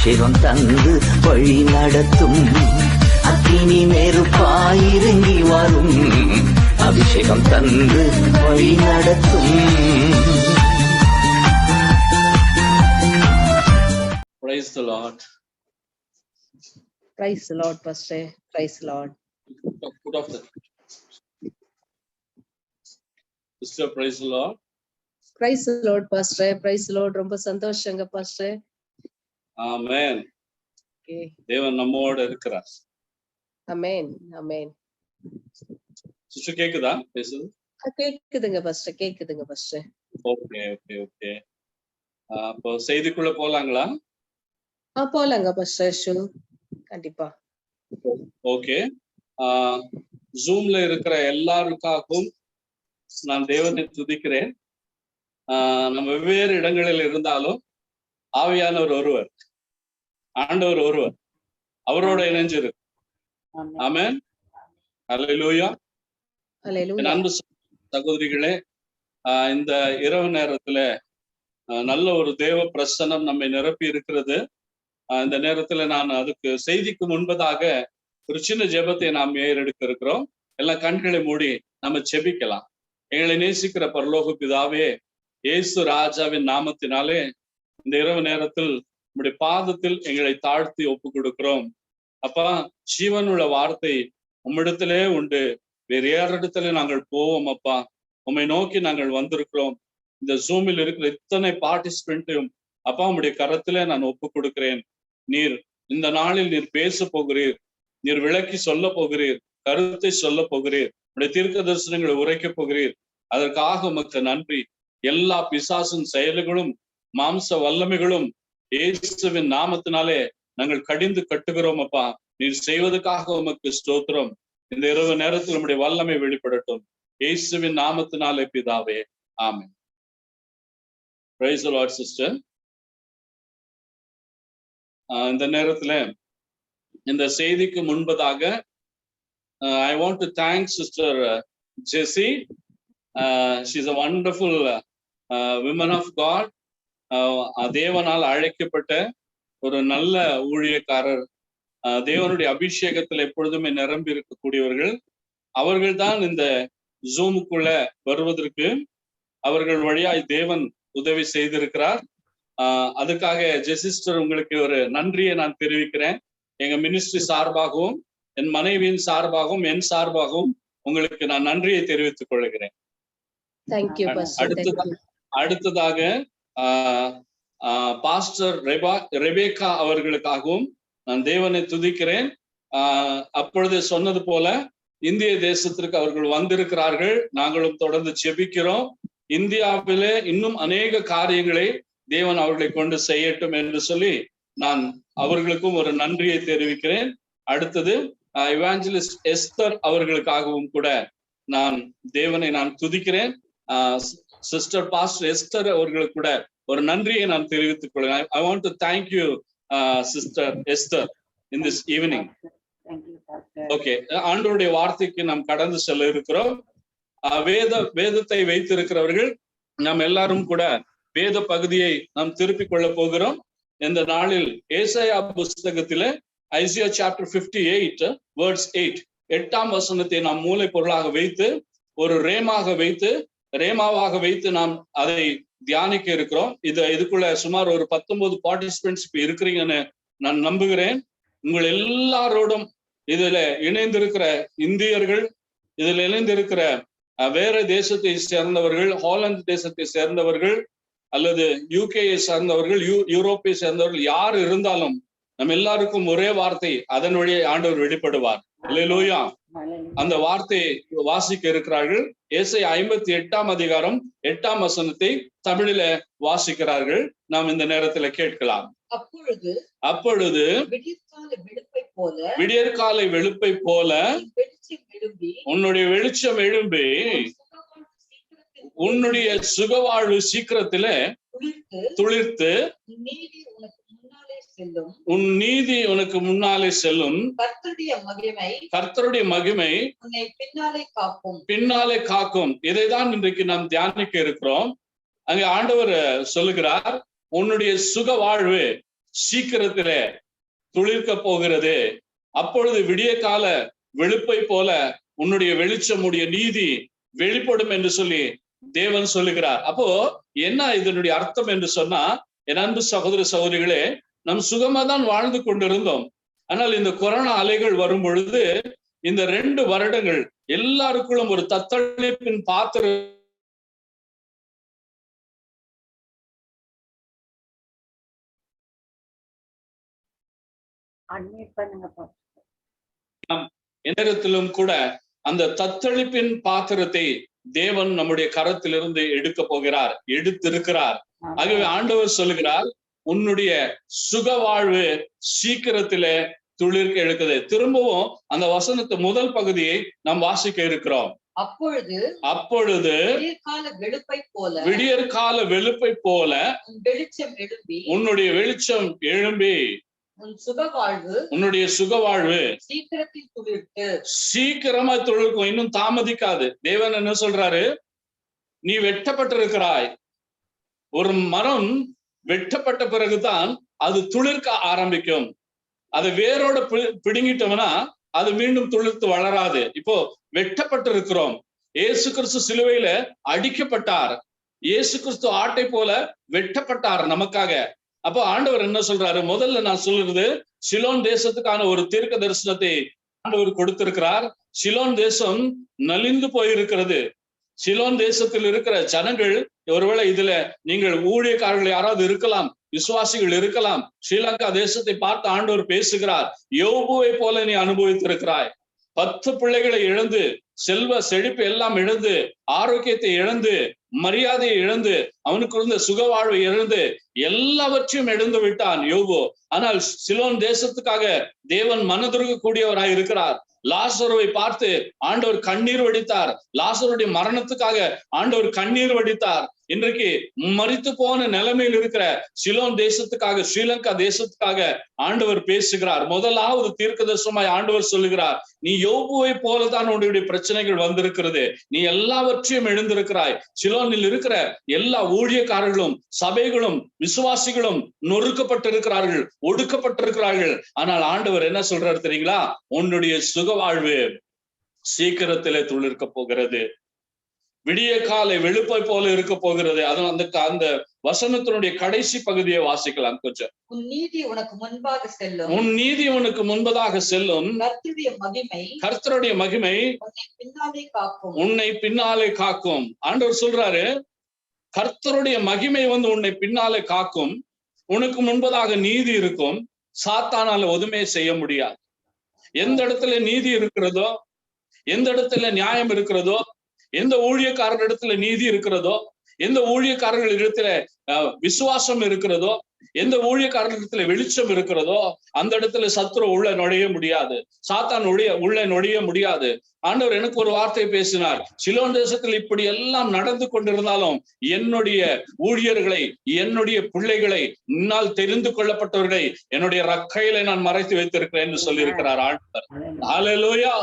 அபிஷேகம் தந்து வழி நடத்தும். அக்கினி நெருப்பாயிறங்கி வரும், அபிஷேகம் தந்து வழி நடத்தும். Praise the Lord. Praise the Lord, Pastor. Praise the Lord. Put off the sister. Praise the Lord. Praise the Lord, Pastor. Praise the Lord. ரொம்ப சந்தோஷங்க Pastor. Amen. Okay. தேவன் நம்மோடு இருக்கிறார். Amen. Amen. சிஸ்டர் கேக்குதா பேசுது? கேக்குதுங்க Pastor. கேக்குதுங்க Pastor. Okay okay okay. அப்போ செய்திக்குள்ள போலாங்களா? போலாங்க Pastor. ஷூர். கண்டிப்பா. ஓகே. ஜூம்ல இருக்கிற எல்லாருக்காகவும் நான் தேவனை துதிக்கிறேன். நம்ம வெவ்வேறு இடங்களில் இருந்தாலும் ஆவியானவர் ஒருவர், ஆண்டவர் ஒருவர், அவரோட இணைஞ்சிரு. ஆமென். ஹல்லேலூயா. ஹல்லேலூயா. அன்பு சகோதரிகளே, இந்த இரவு நேரத்துல நல்ல ஒரு தேவ பிரசன்னம் நம்மை நிரப்பி இருக்கிறது. இந்த நேரத்துல நான் அதுக்கு செய்திக்கு முன்பதாக ஒரு சின்ன ஜெபத்தை நாம் ஏறெடுக்க இருக்கிறோம். எல்லாம் கண்களை மூடி நம்ம ஜெபிக்கலாம். எங்களை நேசிக்கிற பரலோக பிதாவே, இயேசு ராஜாவின் நாமத்தினாலே இந்த இரவு நேரத்தில் உம்முடைய பாதத்தில் எங்களை தாழ்த்தி ஒப்பு கொடுக்கிறோம். அப்பா, ஜீவனுள்ள வார்த்தை உம்மிடத்திலே உண்டு, வேறு யாரிடத்துல நாங்கள் போவோம் அப்பா. உம்மை நோக்கி நாங்கள் வந்திருக்கிறோம். இந்த ஜூமில் இருக்கிற இத்தனை பார்ட்டிசிபென்ட்டையும் அப்பா உம்முடைய கரத்திலே நான் ஒப்பு கொடுக்கிறேன். நீர் இந்த நாளில் நீர் பேச போகிறீர், நீர் விளக்கி சொல்ல போகிறீர், கருத்தை சொல்ல போகிறீர், உடைய தீர்க்க தரிசனங்களை உரைக்க போகிறீர். அதற்காக உமக்கு நன்றி. எல்லா பிசாசின் செயல்களும் மாம்ச வல்லமைகளும் இயேசுவின் நாமத்தினாலே நாங்கள் கடிந்து கட்டுகிறோம் அப்பா. நீர் செய்வதற்காக உமக்கு ஸ்தோத்திரம். இந்த இரவு நேரத்தில் நம்முடைய வல்லமை வெளிப்படட்டும், இயேசுவின் நாமத்தினாலே பிதாவே, ஆமென். Praise the Lord, sister. இந்த நேரத்துல இந்த செய்திக்கு முன்பதாக I want to thank sister Jessie. She's a wonderful woman of God. தேவனால் அழைக்கப்பட்ட ஒரு நல்ல ஊழியக்காரர். தேவனுடைய அபிஷேகத்தில் எப்பொழுதுமே நிரம்பி இருக்கக்கூடியவர்கள். அவர்கள் தான் இந்த ஜூமுக்குள்ள வருவதற்கு அவர்கள் வழியாய் தேவன் உதவி செய்திருக்கிறார். அதுக்காக ஜெசிஸ்டர் உங்களுக்கு ஒரு நன்றியை நான் தெரிவிக்கிறேன். எங்க மினிஸ்ட்ரி சார்பாகவும் என் மனைவியின் சார்பாகவும் என் சார்பாகவும் உங்களுக்கு நான் நன்றியை தெரிவித்துக் கொள்கிறேன். அடுத்ததாக பாஸ்டர் ரெபேக்கா அவர்களுக்காகவும் நான் தேவனை துதிக்கிறேன். அப்பொழுது சொன்னது போல இந்திய தேசத்திற்கு அவர்கள் வந்திருக்கிறார்கள். நாங்களும் தொடர்ந்து ஜெபிக்கிறோம். இந்தியாவிலே இன்னும் அநேக காரியங்களை தேவன் அவர்களை கொண்டு செய்யட்டும் என்று சொல்லி நான் அவர்களுக்கும் ஒரு நன்றியை தெரிவிக்கிறேன். அடுத்தது இவாஞ்சலிஸ்ட் எஸ்தர் அவர்களுக்காகவும் கூட நான் தேவனை நான் துதிக்கிறேன். சிஸ்டர் பாஸ்டர் எஸ்தர் அவர்களுக்கு கூட ஒரு நன்றியை நான் தெரிவித்துக் கொள்கிறேன். I want to thank you, sister Esther, in this evening. Okay, ஆண்டவருடைய வார்த்தைக்கு நாம் கடந்து செல்ல இருக்கிறோம். வேதத்தை வைத்திருக்கிறவர்கள் நாம் எல்லாரும் கூட வேத பகுதியை நாம் திருப்பிக் கொள்ள போகிறோம். இந்த நாளில் ஏசாயா புஸ்தகத்திலே ஐசியா சாப்டர் 58 வேர்ட்ஸ் 8, 8ஆம் வசனத்தை நாம் மூலை பொருளாக வைத்து ஒரு ரேமாவாக வைத்து நாம் அதை தியானிக்க இருக்கிறோம். இதுக்குள்ள சுமார் ஒரு 19 பார்ட்டிசிபென்ட்ஸ் இப்ப இருக்கிறீங்கன்னு நான் நம்புகிறேன். உங்கள் எல்லாரோடும் இதுல இணைந்திருக்கிற இந்தியர்கள், இதுல இணைந்திருக்கிற வேற தேசத்தை சேர்ந்தவர்கள், ஹாலந்து தேசத்தை சேர்ந்தவர்கள் அல்லது யூகேயை சேர்ந்தவர்கள், யூரோப்பை சேர்ந்தவர்கள், யார் இருந்தாலும் நம்ம எல்லாருக்கும் ஒரே வார்த்தை, அதன் வழியே ஆண்டவர் வெளிப்படுவார். அல்லேலூயா. அந்த வார்த்தையை வாசிக்க இருக்கிறார்கள். ஏசாயா 58ஆம் அதிகாரம் 8ஆம் வசனத்தை தமிழில வாசிக்கிறார்கள். நாம் இந்த நேரத்துல கேட்கலாம். அப்பொழுது விடியற்காலை வெளுப்பை போல உன்னுடைய வெளிச்சம் எழும்பி உன்னுடைய சுகவாழ்வு சீக்கிரத்தில துளிர்த்து உன் நீதி உனக்கு முன்னாலே செல்லும். கர்த்தருடைய மகிமை பின்னாலே காக்கும். இதைதான் இன்றைக்கு நாம் தியானிக்க இருக்கிறோம். அங்கே ஆண்டவர் சொல்லுகிறார், உன்னுடைய சுக வாழ்வு சீக்கிரத்திலே துளிர்க்க போகிறது. அப்பொழுது விடிய கால வெளுப்பை போல உன்னுடைய வெளிச்சம், உடைய நீதி வெளிப்படும் என்று சொல்லி தேவன் சொல்லுகிறார். அப்போ என்ன இதனுடைய அர்த்தம் என்று சொன்னா, என் அன்பு சகோதர சகோதரிகளே, நம் சுகமா தான் வாழ்ந்து கொண்டிருந்தோம். ஆனால் இந்த கொரோனா அலைகள் வரும் பொழுது இந்த 2 வருடங்கள் எல்லாருக்குள்ளும் ஒரு தத்தளிப்பின் பாத்திரம் நேரத்திலும் கூட அந்த தத்தளிப்பின் பாத்திரத்தை தேவன் நம்முடைய கரத்திலிருந்து எடுக்க போகிறார், எடுத்திருக்கிறார். ஆகவே ஆண்டவர் சொல்லுகிறார், உன்னுடைய சுக வாழ்வு சீக்கிரத்திலே துளிர்க்க எடுக்குது. திரும்பவும் அந்த வசனத்து முதல் பகுதியை நாம் வாசிக்க இருக்கிறோம். அப்பொழுது விடியற் கால வெளுப்பை போல உன்னுடைய வெளிச்சம் எழும்பி உன்னுடைய சுக வாழ்வு சீக்கிரமா துளிர்க்கும், இன்னும் தாமதிக்காது. தேவன் என்ன சொல்றாரு, நீ வெட்டப்பட்டிருக்கிறாய். ஒரு மரம் வெட்டப்பட்ட பிறகுதான் அது துளிர்க்க ஆரம்பிக்கும். அதை வேரோட பிடுங்கிட்டோம்னா அது மீண்டும் துளிர்த்து வளராது. இப்போ வெட்டப்பட்டிருக்கிறோம். இயேசு கிறிஸ்து சிலுவையில அடிக்கப்பட்டார். இயேசு கிறிஸ்து ஆட்டை போல வெட்டப்பட்டார் நமக்காக. அப்போ ஆண்டவர் என்ன சொல்றாரு, முதல்ல நான் சொல்றது, சிலோன் தேசத்துக்கான ஒரு தீர்க்க தரிசனத்தை ஆண்டவர் கொடுத்திருக்கிறார். சிலோன் தேசம் நலிந்து போயிருக்கிறது. சிலோன் தேசத்தில் இருக்கிற ஜனங்கள், ஒருவேளை இதுல நீங்கள் ஊழியக்காரர்கள் யாராவது இருக்கலாம், விசுவாசிகள் இருக்கலாம். ஸ்ரீலங்கா தேசத்தை பார்த்து ஆண்டவர் பேசுகிறார், யோபுவை போல நீ அனுபவித்திருக்கிறாய். 10 பிள்ளைகளை இழந்து, செல்வ செழிப்பு எல்லாம் இழந்து, ஆரோக்கியத்தை இழந்து, மரியாதையை இழந்து, அவனுக்கு இருந்த சுக வாழ்வை இழந்து, எல்லாவற்றையும் இழந்து விட்டான் யோபு. ஆனால் சிலோன் தேசத்துக்காக தேவன் மனதுருக கூடியவராய் இருக்கிறார். லாசருவை பார்த்து ஆண்டவர் கண்ணீர் வடித்தார். லாசருடைய மரணத்துக்காக ஆண்டவர் கண்ணீர் வடித்தார். இன்றைக்கு மரித்து போன நிலைமையில் இருக்கிற சிலோன் தேசத்துக்காக, ஸ்ரீலங்கா தேசத்துக்காக ஆண்டவர் பேசுகிறார். முதலாவது தீர்க்கதரிசனமாய் ஆண்டவர் சொல்லுகிறார், நீ யோபுவை போலதான் உன்னுடைய பிரச்சனைகள் வந்திருக்கிறது. நீ எல்லாவற்றையும் எழுந்திருக்கிறாய். சிலோனில் இருக்கிற எல்லா ஊழியக்காரர்களும், சபைகளும், விசுவாசிகளும் நொறுக்கப்பட்டிருக்கிறார்கள், ஒடுக்கப்பட்டிருக்கிறார்கள். ஆனால் ஆண்டவர் என்ன சொல்றாரு தெரியுங்களா, உன்னுடைய சுக வாழ்வு சீக்கிரத்திலே துளிர்க்க போகிறது. விடிய காலை வெளுப்பை போல இருக்க போகிறது. அந்த வசனத்தினுடைய கடைசி பகுதியை வாசிக்கலாம் கொஞ்சம். உன் நீதி உனக்கு முன்பாக செல்லும், உன் நீதி உனக்கு முன்பதாக செல்லும், கர்த்தருடைய மகிமை உன்னை பின்னாலே காக்கும். ஆண்டவர் சொல்றாரு, கர்த்தருடைய மகிமை உன்னை பின்னாலே காக்கும். உனக்கு முன்பதாக நீதி இருக்கும். சாத்தானால ஒதுமே செய்ய முடியாது. எந்த இடத்துல நீதி இருக்கிறதோ, எந்த இடத்துல நியாயம் இருக்கிறதோ, எந்த ஊழியக்காரர் இடத்துல நீதி இருக்கிறதோ, எந்த ஊழியக்காரர்கள் இடத்துல விசுவாசம் இருக்கிறதோ, எந்த ஊழியக்காரர்களிடத்துல வெளிச்சம் இருக்கிறதோ, அந்த இடத்துல சத்துரு உள்ள நுழைய முடியாது, சாத்தான் உள்ள நுழைய முடியாது. ஆண்டவர் எனக்கு ஒரு வார்த்தை பேசினார், சிலோன் தேசத்தில் இப்படி எல்லாம் நடந்து கொண்டிருந்தாலும் என்னுடைய ஊழியர்களை, என்னுடைய பிள்ளைகளை, என்னால் தெரிந்து கொள்ளப்பட்டவர்களை என்னுடைய ரக்கையில நான் மறைத்து வைத்திருக்கிறேன் என்று சொல்லியிருக்கிறார் ஆண்டவர். ஹல்லேலூயா.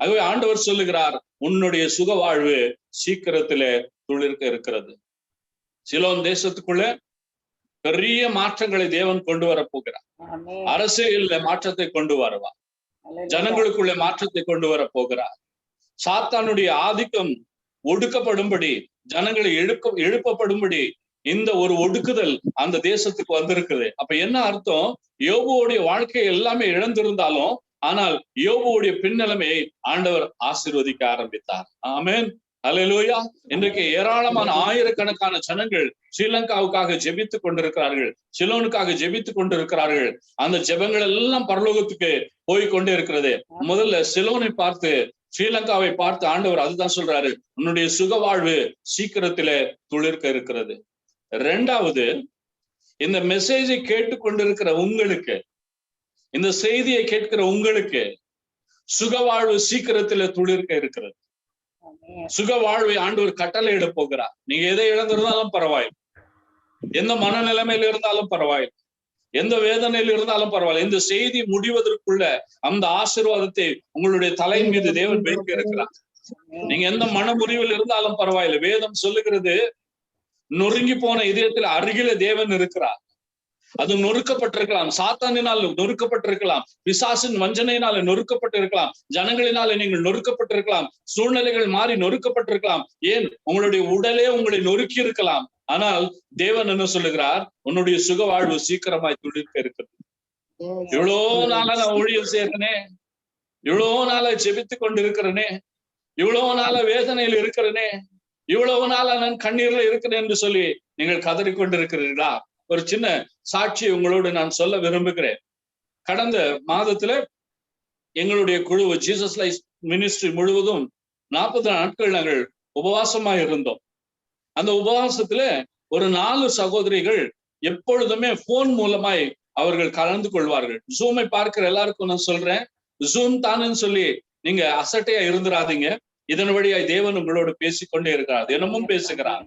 ஆகவே ஆண்டவர் சொல்லுகிறார், உன்னுடைய சுக வாழ்வு சீக்கிரத்திலே துளிர்க்க இருக்கிறது. சிலோன் தேசத்துக்குள்ள பெரிய மாற்றங்களை தேவன் கொண்டு வர போகிறார். அரசியல்ல மாற்றத்தை கொண்டு வருவார். ஜனங்களுக்குள்ள மாற்றத்தை கொண்டு வர போகிறார். சாத்தானுடைய ஆதிக்கம் ஒடுக்கப்படும்படி, ஜனங்களை எழுப்பப்படும்படி இந்த ஒரு ஒடுக்குதல் அந்த தேசத்துக்கு வந்திருக்குது. அப்ப என்ன அர்த்தம், யோபுவோடைய வாழ்க்கை எல்லாமே இழந்திருந்தாலும் ஆனால் யோபுவோடைய பின்னலைமையை ஆண்டவர் ஆசீர்வதிக்க ஆரம்பித்தார். ஆமென். அல்லேலூயா. இன்றைக்கு ஏராளமான ஆயிரக்கணக்கான ஜனங்கள் ஸ்ரீலங்காவுக்காக ஜெபித்துக் கொண்டிருக்கிறார்கள், சிலோனுக்காக ஜெபித்துக் கொண்டிருக்கிறார்கள். அந்த ஜெபங்கள் எல்லாம் பரலோகத்துக்கு போய் கொண்டே இருக்கிறது. முதல்ல சிலோனை பார்த்து, ஸ்ரீலங்காவை பார்த்து ஆண்டவர் அதுதான் சொல்றாரு, உன்னுடைய சுக வாழ்வு சீக்கிரத்திலே துளிர்க்க இருக்கிறது. 2வது, இந்த மெசேஜை கேட்டுக்கொண்டிருக்கிற உங்களுக்கு, இந்த செய்தியை கேட்கிற உங்களுக்கு சுக வாழ்வு சீக்கிரத்திலே துளிர்க்க இருக்கிறது. சுக வாழ்வை ஆண்டவர் கட்டளையிட போகிறார். நீங்க எதை இழந்திருந்தாலும் பரவாயில்லை, எந்த மனநிலைமையில இருந்தாலும் பரவாயில்லை, எந்த வேதனையில் இருந்தாலும் பரவாயில்லை, இந்த செய்தி முடிவதற்குள்ள அந்த ஆசீர்வாதத்தை உங்களுடைய தலையின் மீது தேவன் வைக்க இருக்கிறார். நீங்க எந்த மன முறிவில் இருந்தாலும் பரவாயில்லை. வேதம் சொல்லுகிறது, நொறுங்கி போன இதயத்தில் அருகில தேவன் இருக்கிறார். அது நொறுக்கப்பட்டிருக்கலாம், சாத்தானினால் நொறுக்கப்பட்டிருக்கலாம், பிசாசின் வஞ்சனையினால நொறுக்கப்பட்டிருக்கலாம், ஜனங்களினால நீங்கள் நொறுக்கப்பட்டிருக்கலாம், சூழ்நிலைகள் மாறி நொறுக்கப்பட்டிருக்கலாம், ஏன் உங்களுடைய உடலே உங்களை நொறுக்கி இருக்கலாம். ஆனால் தேவன் என்ன சொல்லுகிறார்? உன்னுடைய சுக வாழ்வு சீக்கிரமாய் துளிர்க்க இருக்கிறது. இவ்வளோ நாளா நான் ஊழியம் செய்யறேனே, இவ்வளோ நாளா ஜெபித்து கொண்டு இருக்கிறேனே, இவ்வளவு நாளா வேதனையில் இருக்கிறேனே, இவ்வளவு நாளா நான் கண்ணீர்ல இருக்கிறேன் என்று சொல்லி நீங்கள் கதறிக்கொண்டிருக்கிறீர்களா? ஒரு சின்ன சாட்சி உங்களோடு நான் சொல்ல விரும்புகிறேன். கடந்த மாதத்துல எங்களுடைய குழு ஜீசஸ் லைஃப் மினிஸ்ட்ரி முழுவதும் 40 நாட்கள் நாங்கள் உபவாசமா இருந்தோம். அந்த உபவாசத்துல ஒரு 4 சகோதரிகள் எப்பொழுதுமே போன் மூலமாய் அவர்கள் கலந்து கொள்வார்கள். ஜூமை பார்க்கிற எல்லாருக்கும் நான் சொல்றேன், ஜூம் தானேன்னு சொல்லி நீங்க அசட்டையா இருந்துராதீங்க. இதன் வழியாய் தேவன் உங்களோடு பேசிக்கொண்டே இருக்கிறார், தினமும் பேசுகிறார்,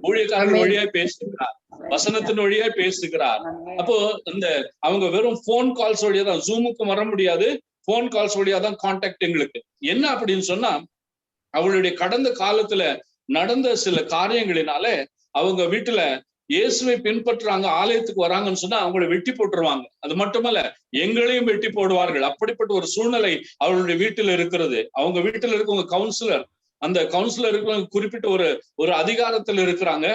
ஊழியக்காரர்கள் வழியாய் பேசுகிறார், வசனத்தின் வழியாய் பேசுகிறார். அப்போ இந்த அவங்க வெறும் போன் கால்ஸ் வழியா தான், ஜூமுக்கு வர முடியாது, போன் கால்ஸ் வழியா தான் கான்டாக்ட் எங்களுக்கு. என்ன அப்படின்னு சொன்னா, அவளுடைய கடந்த காலத்துல நடந்த சில காரியங்களினால அவங்க வீட்டுல இயேசுவை பின்பற்றுறாங்க, ஆலயத்துக்கு வராங்கன்னு சொன்னா அவங்களை வெட்டி போட்டுருவாங்க. அது மட்டுமல்ல, எங்களையும் வெட்டி போடுவார்கள். அப்படிப்பட்ட ஒரு சூழ்நிலை அவர்களுடைய வீட்டுல இருக்கிறது. அவங்க வீட்டுல இருக்கவங்க கவுன்சிலர், அந்த கவுன்சிலர் இருக்கிறவங்க குறிப்பிட்ட ஒரு அதிகாரத்துல இருக்கிறாங்க.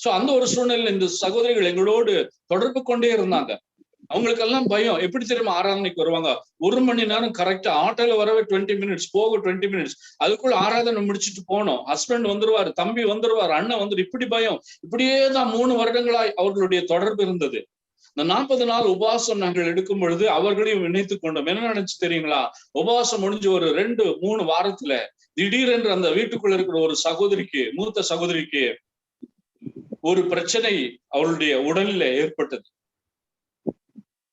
சோ அந்த ஒரு சூழ்நிலையில இந்த சகோதரிகள் எங்களோடு தொடர்பு கொண்டே இருந்தாங்க. அவங்களுக்கெல்லாம் பயம். எப்படி தெரியுமா, ஆராதனைக்கு வருவாங்க, 1 மணி நேரம் கரெக்டா, ஆட்டோல வரவே 20 மினிட்ஸ், போக 20 மினிட்ஸ், அதுக்குள்ள ஆராதனை முடிச்சுட்டு போனோம். ஹஸ்பண்ட் வந்துருவாரு, தம்பி வந்துருவாரு, அண்ணன் வந்துரு, இப்படி பயம். இப்படியே தான் 3 வருடங்களாய் அவர்களுடைய தொடர்பு இருந்தது. இந்த 40 நாள் உபவாசம் நாங்கள் எடுக்கும் பொழுது அவர்களையும் இணைத்துக் கொண்டோம். என்ன நினைச்சு தெரியுங்களா, உபவாசம் முடிஞ்சு ஒரு 2-3 வாரத்துல திடீரென்று அந்த வீட்டுக்குள்ள இருக்கிற ஒரு சகோதரிக்கு, மூத்த சகோதரிக்கு ஒரு பிரச்சனை அவளுடைய உடலில் ஏற்பட்டது.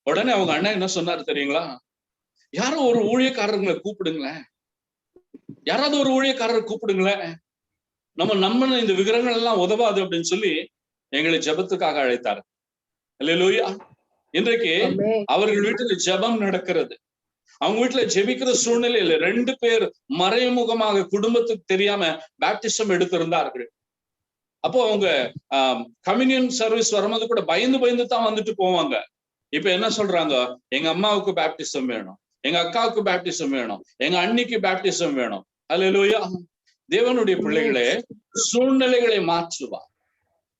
உடனே அவங்க அண்ணன் என்ன சொன்னாரு தெரியுங்களா, யாரோ ஒரு ஊழியக்காரர்களை கூப்பிடுங்களேன், யாராவது ஒரு ஊழியக்காரரை கூப்பிடுங்களேன், நம்ம இந்த விக்கிரகங்கள் எல்லாம் உதவாது அப்படின்னு சொல்லி எங்களை ஜெபத்துக்காக அழைத்தார். அல்லேலூயா. இன்றைக்கு அவர்கள் வீட்டுல ஜெபம் நடக்கிறது. அவங்க வீட்டுல ஜெபிக்கிற சூழ்நிலையில 2 பேர் மறைமுகமாக குடும்பத்துக்கு தெரியாம பேப்டிசம் எடுத்திருந்தார்கள். அப்போ அவங்க கம்யூனியன் சர்வீஸ் வரும்போது கூட பயந்து தான் வந்துட்டு போவாங்க. இப்ப என்ன சொல்றாங்க, எங்க அம்மாவுக்கு பேப்டிசம் வேணும், எங்க அக்காவுக்கு பேப்டிசம் வேணும், எங்க அண்ணிக்கு பேப்டிசம் வேணும். அல்லேலூயா. தேவனுடைய பிள்ளைகளே, சூழ்நிலைகளை மாற்றுவார்,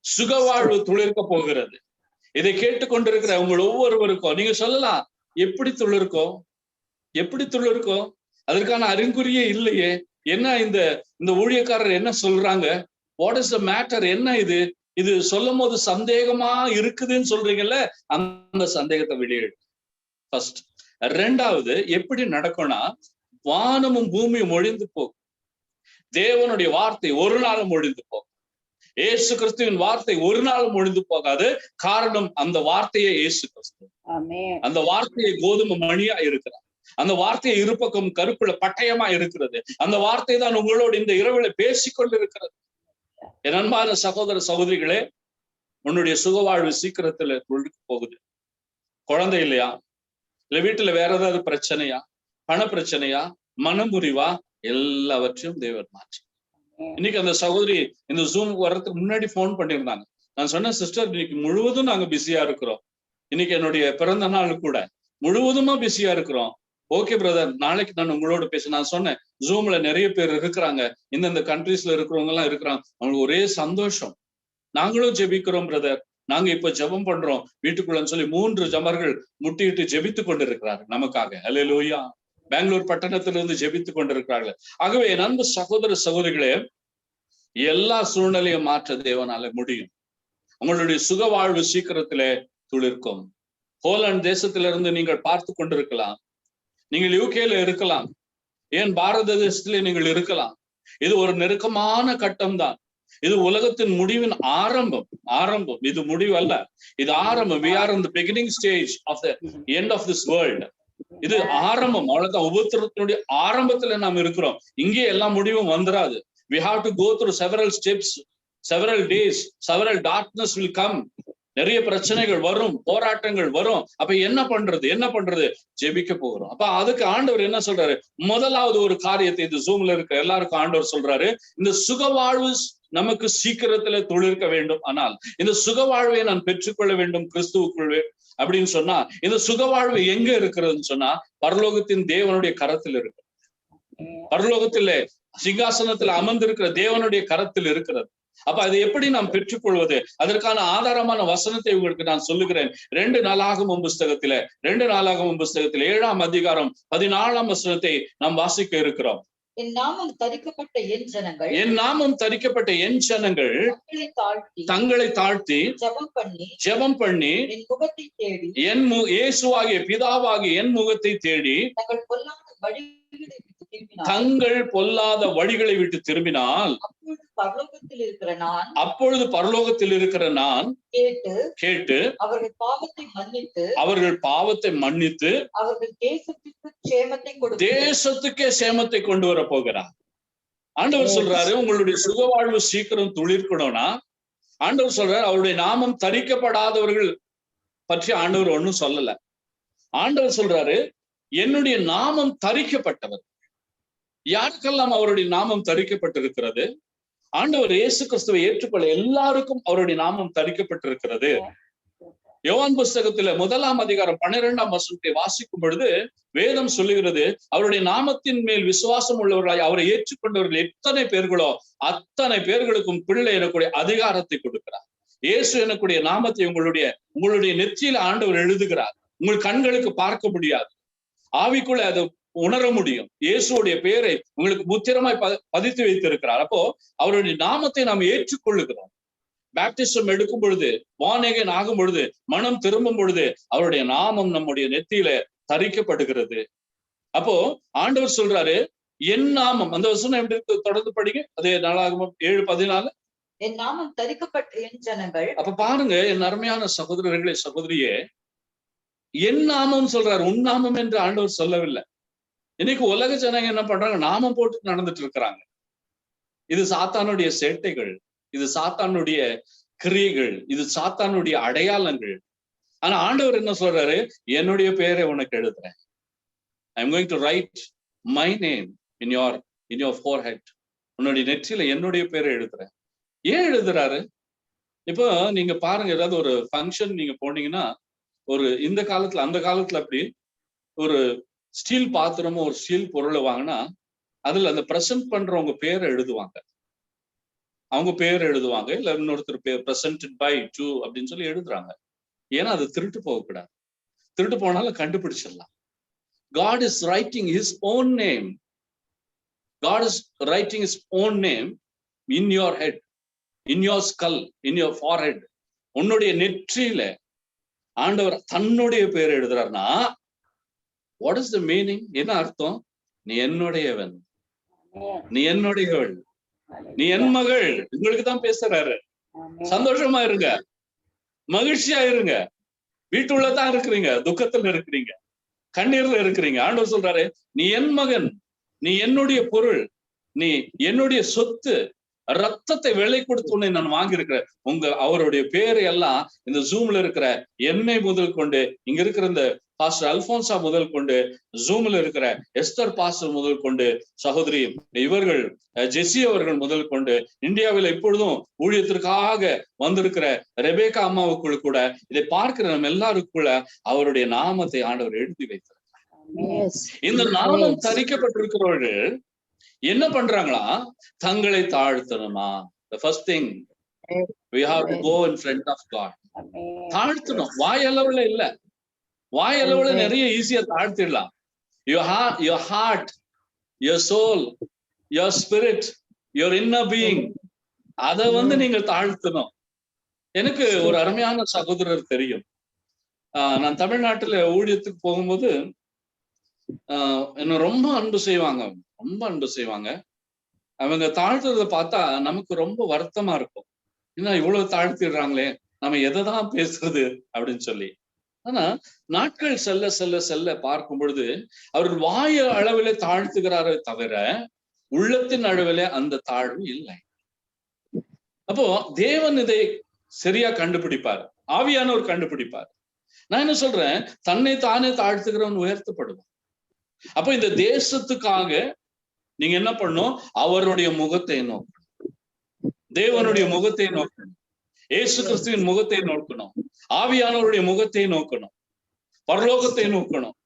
சுகவாழ்வு துளிர்க்க போகிறது. இதை கேட்டுக்கொண்டிருக்கிற உங்கள் ஒவ்வொருவருக்கும் நீங்க சொல்லலாம், எப்படி துளிர்க்கும், எப்படி துளிர்க்கும், அதற்கான அறிகுறியே இல்லையே, என்ன இந்த ஊழியக்காரர் என்ன சொல்றாங்க, வாட் இஸ் த மேட்டர், என்ன இது சொல்லும் போது சந்தேகமா இருக்குதுன்னு சொல்றீங்கல்ல, அந்த சந்தேகத்தை வெளியிடு ஃபர்ஸ்ட். 2வது, எப்படி நடக்கும்னா, வானமும் பூமியும் ஒழிந்து போகும், தேவனுடைய வார்த்தை ஒரு நாளும் ஒழிந்து போகும். இயேசு கிறிஸ்துவின் வார்த்தை ஒரு நாளும் ஒழிந்து போகாது. காரணம், அந்த வார்த்தையே இயேசு கிறிஸ்து. அந்த வார்த்தையை கோதுமை மணியா இருக்கிறார், அந்த வார்த்தையை இருபக்கம் கருப்புல பட்டயமா இருக்கிறது. அந்த வார்த்தை தான் உங்களோடு இந்த இரவுல பேசிக்கொண்டு இருக்கிறது. என் அன்பான சகோதர சகோதரிகளே, உன்னுடைய சுகவாழ்வு சீக்கிரத்துல தொழிலுக்கு போகுது. குழந்தை இல்லையா, இல்ல வீட்டுல வேற ஏதாவது பிரச்சனையா, பண பிரச்சனையா, மனமுறிவா, எல்லாவற்றையும் தேவன் மாற்றி. இன்னைக்கு அந்த சகோதரி இந்த ஜூம் வர்றதுக்கு முன்னாடி போன் பண்ணியிருந்தாங்க. நான் சொன்னேன், சிஸ்டர் இன்னைக்கு முழுவதும் நாங்க பிஸியா இருக்கிறோம், இன்னைக்கு என்னுடைய பிறந்த நாள் கூட, முழுவதுமா பிஸியா இருக்கிறோம். ஓகே பிரதர், நாளைக்கு நான் உங்களோட பேச. நான் சொன்னேன், ஜூம்ல நிறைய பேர் இருக்கிறாங்க, இந்தந்த கண்ட்ரீஸ்ல இருக்கிறவங்க எல்லாம் இருக்கிறாங்க, அவங்களுக்கு ஒரே சந்தோஷம். நாங்களும் ஜெபிக்கிறோம் பிரதர், நாங்க இப்ப ஜெபம் பண்றோம் வீட்டுக்குள்ளன்னு சொல்லி 3 ஜமர்கள் முட்டிட்டு ஜெபித்து கொண்டிருக்கிறார்கள் நமக்காக. அல்லேலூயா. பெங்களூர் பட்டணத்திலிருந்து ஜெபித்து கொண்டிருக்கிறார்கள். ஆகவே என் அன்பு சகோதர சகோதரிகளே, எல்லா சூழ்நிலையும் மாற்ற தேவனால முடியும். உங்களுடைய சுக வாழ்வு சீக்கிரத்திலே துளிர்க்கும். போலந்து தேசத்திலிருந்து நீங்கள் பார்த்து கொண்டிருக்கலாம், நீங்கள் யூகேல இருக்கலாம், ஏன் பாரத தேசத்திலே நீங்கள் இருக்கலாம். இது ஒரு நெருக்கமான கட்டம் தான். இது உலகத்தின் முடிவின் ஆரம்பம். இது முடிவு அல்ல, இது ஆரம்பம். we are in the beginning stage of the end of this world. இது ஆரம்பம், அவ்வளவுதான். உபத்திரத்தினுடைய ஆரம்பத்துல நாம் இருக்கிறோம். இங்கே எல்லா முடிவும் வந்துராது. we have to go through several steps, several days, several darkness will come. நிறைய பிரச்சனைகள் வரும், போராட்டங்கள் வரும். அப்ப என்ன பண்றது, ஜெபிக்க போகிறோம். அப்ப அதுக்கு ஆண்டவர் என்ன சொல்றாரு, முதலாவது ஒரு காரியத்தை இந்த ஜூம்ல இருக்க எல்லாருக்கும் ஆண்டவர் சொல்றாரு, இந்த சுகவாழ்வு நமக்கு சீக்கிரத்துல துளிர்க்க வேண்டும். ஆனால் இந்த சுக வாழ்வை நான் பெற்றுக்கொள்ள வேண்டும் கிறிஸ்துவுக்குள் அப்படின்னு சொன்னா, இந்த சுக வாழ்வு எங்க இருக்கிறதுன்னு சொன்னா, பரலோகத்தின் தேவனுடைய கரத்தில் இருக்கு. பரலோகத்திலே சிங்காசனத்துல அமர்ந்திருக்கிற தேவனுடைய கரத்தில் இருக்கிறது. அப்ப அதை எப்படி நாம் பெற்றுக்கொள்வது? அதற்கான ஆதாரமான வசனத்தை உங்களுக்கு நான் சொல்லுகிறேன். 2 நாளாகமம் புஸ்தகத்தில 7ஆம் அதிகாரம் 14ஆம் வசனத்தை நாம் வாசிக்க இருக்கிறோம். என் நாமம் தரிக்கப்பட்ட என் ஜனங்கள் தங்களை தாழ்த்தி ஜெபம் பண்ணி என் முகத்தை தேடி இயேசுவாகிய பிதாவாகிய என் முகத்தை தேடி தங்கள் பொல்லாத வழிகளை விட்டு திரும்பினால் அப்பொழுது பரலோகத்தில் இருக்கிற நான் கேட்டு அவர்கள் பாவத்தை மன்னித்து அவர்கள் தேசத்துக்கே சேமத்தை கொண்டு வர போகிறார். ஆண்டவர் சொல்றாரு, உங்களுடைய சுகவாழ்வு சீக்கிரம் துளிர்க்கணும்னா ஆண்டவர் சொல்றாரு, அவருடைய நாமம் தரிக்கப்படாதவர்கள் பற்றி ஆண்டவர் ஒன்னும் சொல்லல. ஆண்டவர் சொல்றாரு, என்னுடைய நாமம் தரிக்கப்பட்டவர். யாருக்கெல்லாம் அவருடைய நாமம் தரிக்கப்பட்டிருக்கிறது? ஆண்டவர் இயேசு கிறிஸ்துவை ஏற்றுக்கொள்ள எல்லாருக்கும் அவருடைய நாமம் தரிக்கப்பட்டிருக்கிறது. யோவான் புஸ்தகத்துல 1ஆம் அதிகாரம் 12ஆம் வசனத்தை வாசிக்கும் பொழுது வேதம் சொல்லுகிறது, அவருடைய நாமத்தின் மேல் விசுவாசம் உள்ளவர்களாய் அவரை ஏற்றுக்கொண்டவர்கள் எத்தனை பேர்களோ அத்தனை பேர்களுக்கும் பிள்ளை எனக்கூடிய அதிகாரத்தை கொடுக்கிறார். இயேசு எனக்கூடிய நாமத்தை உங்களுடைய நெற்றியில ஆண்டவர் எழுதுகிறார். உங்கள் கண்களுக்கு பார்க்க முடியாது, ஆவிக்குள்ள அதை உணர முடியும். இயேசுடைய பெயரை உங்களுக்கு முத்திரமாய் பதித்து வைத்திருக்கிறார். அப்போ அவருடைய நாமத்தை நாம் ஏற்றுக்கொள்ளுகிறோம். பேப்டிசம் எடுக்கும் பொழுது, வானேகன் ஆகும் பொழுது, மனம் திரும்பும் பொழுது அவருடைய நாமம் நம்முடைய நெத்தியில தரிக்கப்படுகிறது. அப்போ ஆண்டவர் சொல்றாரு, என் நாமம், அந்த வசனம் எப்படி தொடர்ந்து படிங்க, அதே 7:14, என் நாமம் தரிக்கப்பட்ட என் ஜனங்கள். அப்ப பாருங்க என் அருமையான சகோதரர்களே சகோதரியே, என் நாமம் சொல்றாரு, உன் நாமம் என்று ஆண்டவர் சொல்லவில்லை. இன்னைக்கு உலக ஜனங்க என்ன பண்றாங்க? நாமம் போட்டு நடந்துட்டு இருக்கிறாங்க. இது சாத்தானுடைய சேட்டைகள், இது சாத்தானுடைய கிரியைகள், இது சாத்தானுடைய அடையாளங்கள். ஆனா ஆண்டவர் என்ன சொல்றாரு? என்னுடைய பெயரை உனக்கு எழுதுறேன். I am going to right my name in your forehead. உன்னுடைய நெற்றியில என்னுடைய பெயரை எழுதுறேன். ஏன் எழுதுறாரு? இப்போ நீங்க பாருங்க, ஏதாவது ஒரு ஃபங்க்ஷன் நீங்க போனீங்கன்னா, ஒரு இந்த காலத்துல அந்த காலத்துல அப்படி ஒரு ஸ்டீல் பாத்திரமோ ஒரு ஸ்டீல் பொருளை வாங்கினா அதுல அந்த பிரசன்ட் பண்றவங்க பேரை எழுதுவாங்க. அவங்க பேர் எழுதுவாங்க, இல்ல இன்னொருத்தர் பேர் பிரசன்டட் பை டு அப்படின்னு சொல்லி எழுதுறாங்க. ஏன்னா அது திருட்டு போகக்கூடாது. திருட்டு போனாலும் கண்டுபிடிச்சிடலாம். God is writing his own name. God is writing his own name in your head, in your skull, in your forehead. உன்னுடைய நெற்றியில ஆண்டவர் தன்னுடைய பேர் எழுதுறாருன்னா what is the meaning? என்ன அர்த்தம்? நீ என்னுடையவன், நீ என்னுடையவள், நீ என் மகள். உங்களுக்கு தான் பேசுறாரு. சந்தோஷமா இருங்க, மகிழ்ச்சியா இருங்க. வீட்டுள்ளதான் இருக்கிறீங்க, துக்கத்துல இருக்கிறீங்க, கண்ணீர்ல இருக்கிறீங்க. ஆண்டவர் சொல்றாரு, நீ என் மகன், நீ என்னுடைய பொருள், நீ என்னுடைய சொத்து, ரத்தத்தை விலை கொடுத்து உன்னை நான் வாங்கியிருக்கிறேன். அவருடைய பேரை எல்லாம் இந்த ஜூம்ல இருக்கிற என்னை முதல் கொண்டு, இங்க இருக்கிற இந்த பாஸ்டர் அல்போன்சா முதல் கொண்டு, ஜூம்ல இருக்கிற எஸ்தர் பாஸ்டர் முதல் கொண்டு, சகோதரி இவர்கள் ஜெஸ்ஸி அவர்கள் முதல் கொண்டு, இந்தியாவில் இப்பொழுதும் ஊழியத்திற்காக வந்திருக்கிற ரெபேக்கா அம்மாவுக்குள்ள கூட இதை பார்க்கிற நம்ம எல்லாருக்குள்ள அவருடைய நாமத்தை ஆண்டவர் எழுதி வைத்திருக்கிறார். இந்த நாமம் தரிக்கப்பட்டிருக்கிறவர்கள் என்ன பண்றாங்களா? தங்களை தாழ்த்தணுமா? The first thing we have to go in front of God. தாழ்த்தணும். வாயளவுல இல்ல, வாயளவுல நிறைய ஈஸியா தாழ்த்திடலாம். your heart, your soul, your spirit, your inner being, அத நீங்க தாழ்த்தணும். எனக்கு ஒரு அருமையான சகோதரர் தெரியும். நான் தமிழ்நாட்டுல ஊழியத்துக்கு போகும்போது என்ன ரொம்ப அன்பு செய்வாங்க, ரொம்ப அன்பு செய்வாங்க. அவங்க தாழ்த்துறத பார்த்தா நமக்கு ரொம்ப வருத்தமா இருக்கும். ஏன்னா இவ்வளவு தாழ்த்திடுறாங்களே, நம்ம எதைதான் பேசுறது அப்படின்னு சொல்லி. ஆனா நாட்கள் செல்ல செல்ல செல்ல பார்க்கும் பொழுது அவர் வாய அளவிலே தாழ்த்துகிறாரே தவிர உள்ளத்தின் அளவிலே அந்த தாழ்வு இல்லை. அப்போ தேவன் இதை சரியா கண்டுபிடிப்பார், ஆவியானவர் கண்டுபிடிப்பார். நான் என்ன சொல்றேன், தன்னை தானே தாழ்த்துகிறவன் உயர்த்தப்படுவான். அப்போ இந்த தேசத்துக்காக நீங்க என்ன பண்ணும்? அவருடைய முகத்தை நோக்கணும். தேவனுடைய முகத்தை நோக்கணும், இயேசு கிறிஸ்துவின் முகத்தை நோக்கணும், ஆவியானவருடைய முகத்தை நோக்கணும், பரலோகத்தை நோக்கணும்.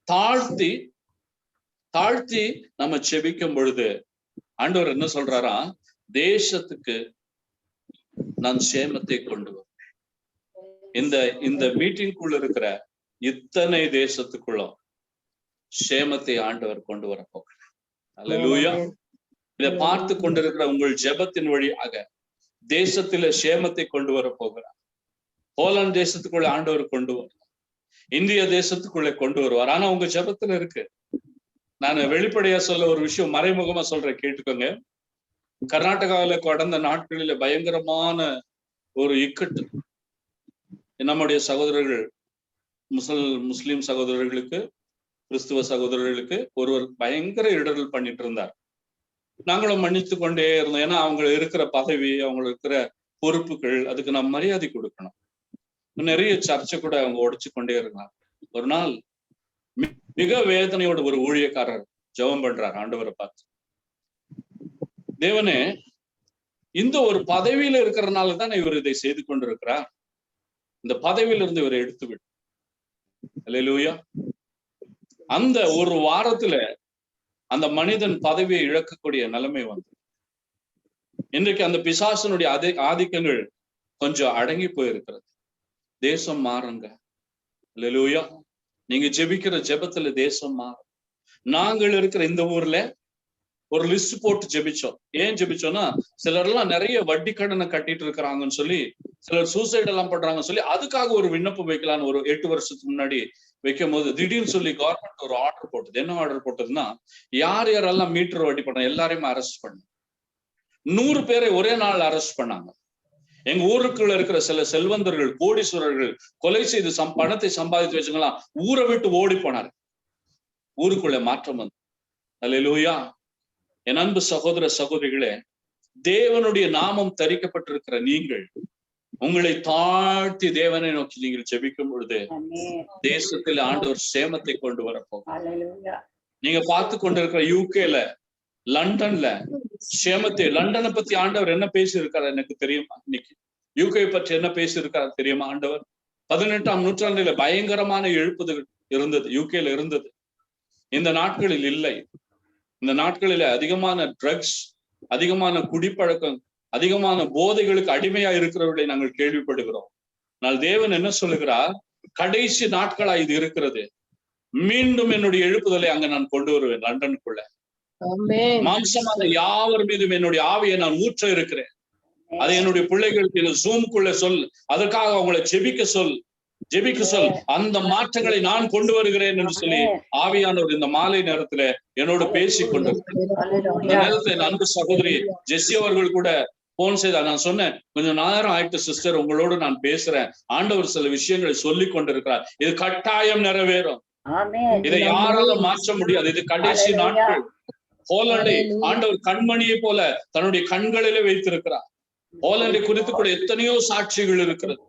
தாழ்த்தி தாழ்த்தி நம்ம செபிக்கும் பொழுது ஆண்டவர் என்ன சொல்றாரா, தேசத்துக்கு நான் சேமத்தை கொண்டு வர. இந்த மீட்டிங்குள்ள இருக்கிற இத்தனை தேசத்துக்குள்ளும் சேமத்தை ஆண்டவர் கொண்டு வர போகிறார். அல்லேலூயா. இதை பார்த்து கொண்டிருக்கிற உங்கள் ஜெபத்தின் வழியாக தேசத்தில சேமத்தை கொண்டு வர போகிறார். போலந்து தேசத்துக்குள்ள ஆண்டவர் கொண்டு வருவார், இந்திய தேசத்துக்குள்ள கொண்டு வருவார். ஆனா உங்க ஜெபத்துல இருக்கு. நான் வெளிப்படையா சொல்ல ஒரு விஷயம் மறைமுகமா சொல்றேன், கேட்டுக்கோங்க. கர்நாடகாவில கடந்த நாட்களில பயங்கரமான ஒரு இக்கட்டு நம்முடைய சகோதரர்கள், முஸ்லிம் சகோதரர்களுக்கு, கிறிஸ்துவ சகோதரர்களுக்கு ஒருவர் பயங்கர இடரல் பண்ணிட்டு இருந்தார். நாங்களும் மன்னித்து கொண்டே இருந்தோம். ஏன்னா அவங்க இருக்கிற பதவி, அவங்க இருக்கிற பொறுப்புகள், அதுக்கு நாம் மரியாதை கொடுக்கணும். நிறைய சர்ச்சை கூட அவங்க உடைச்சு கொண்டே இருந்தாங்க. ஒரு நாள் மிக வேதனையோட ஒரு ஊழியக்காரர் ஜெபம் பண்றார் ஆண்டவரை பார்த்து, தேவனே, இந்த ஒரு பதவியில இருக்கிறதுனால தான் இவர் இதை செய்து கொண்டிருக்கிறார், இந்த பதவியில இருந்து இவரை எடுத்து விடு. அல்லேலூயா. அந்த ஒரு வாரத்துல அந்த மனிதன் பதவியை இழக்கக்கூடிய நிலைமை வந்து இன்றைக்கு அந்த பிசாசனுடைய ஆதிக்கங்கள் கொஞ்சம் அடங்கி போயிருக்கிறது. தேசம் மாறுங்க. அல்லேலூயா. நீங்க ஜெபிக்கிற ஜெபத்துல தேசம் மாறும். நாங்கள் இருக்கிற இந்த ஊர்ல ஒரு லிஸ்ட் போட்டு ஜெபிச்சோம். ஏன் ஜெபிச்சோம்னா, சிலர்லாம் நிறைய வட்டி கடனை கட்டிட்டு இருக்கிறாங்கன்னு சொல்லி, சிலர் சூசைட் எல்லாம் பண்றாங்கன்னு சொல்லி, அதுக்காக ஒரு விண்ணப்பம் வைக்கலான்னு ஒரு 8 வருஷத்துக்கு முன்னாடி வைக்கும் போது திடீர்னு சொல்லி கவர்மெண்ட் ஒரு ஆர்டர் போட்டது. என்ன ஆர்டர் போட்டதுன்னா, யார் யாரெல்லாம் மீட்டர் வட்டி பண்ண எல்லாரையுமே அரெஸ்ட் பண்ண 100 பேரை ஒரே நாள் அரெஸ்ட் பண்ணாங்க. எங்க ஊருக்குள்ள இருக்கிற சில செல்வந்தர்கள், கோடீஸ்வரர்கள் கொலை செய்து பணத்தை சம்பாதித்து வச்சுக்கலாம், ஊரை விட்டு ஓடி போனார். ஊருக்குள்ள மாற்றம் வந்து. அல்லேலூயா. என் அன்பு சகோதர சகோதரிகளே, தேவனுடைய நாமம் தரிக்கப்பட்டிருக்கிற நீங்கள் உங்களை தாழ்த்தி தேவனை நோக்கி நீங்கள் ஜெபிக்கும் பொழுது தேசத்தில் ஆண்டவர் சேமத்தை கொண்டு வரப்போம். நீங்க பார்த்து கொண்டிருக்கிற யூகேல, லண்டன்ல சேமத்தை, லண்டனை பத்தி ஆண்டவர் என்ன பேசி இருக்காரு எனக்கு தெரியுமா? இன்னைக்கு யூகே பற்றி என்ன பேசி இருக்காரு தெரியுமா ஆண்டவர்? 18ஆம் நூற்றாண்டுல பயங்கரமான எழுப்புதல் இருந்தது, யூகேல இருந்தது. இந்த நாட்களில் இல்லை. இந்த நாட்களில அதிகமான ட்ரக்ஸ், அதிகமான குடிப்பழக்கம், அதிகமான போதைகளுக்கு அடிமையா இருக்கிறவர்களை நாங்கள் கேள்விப்படுகிறோம். ஆனால் தேவன் என்ன சொல்லுகிறார்? கடைசி நாட்களா இது இருக்கிறது, மீண்டும் என்னுடைய எழுப்புதலை அங்க நான் கொண்டு வருவேன். லண்டனுக்குள்ள மாம்சமான யாவர் மீதும் என்னுடைய ஆவியை நான் ஊற்ற இருக்கிறேன். அதை என்னுடைய பிள்ளைகளுக்கு ஜூமுக்குள்ள சொல், அதற்காக அவங்களை ஜெபிக்க சொல். அந்த மாற்றங்களை நான் கொண்டு வருகிறேன் என்று சொல்லி ஆவியானவர் இந்த மாலை நேரத்துல என்னோடு பேசி கொண்டிருக்கிறேன். இந்த நேரத்துல அன்பு சகோதரி ஜெஸ்ஸி அவர்கள் கூட போன் செய்தா. நான் சொன்னேன், கொஞ்சம் நேரம் ஆயிட்டு சிஸ்டர், உங்களோடு நான் பேசுறேன். ஆண்டவர் சில விஷயங்களை சொல்லி கொண்டிருக்கிறார். இது கட்டாயம் நிறைவேறும். இதை யாராலும் மாற்ற முடியாது. இது கடைசி நாட்கள். போலண்டை ஆண்டவர் கண்மணியை போல தன்னுடைய கண்களிலே வைத்திருக்கிறார். போலண்டை குறித்து கூட எத்தனையோ சாட்சிகள் இருக்கிறது.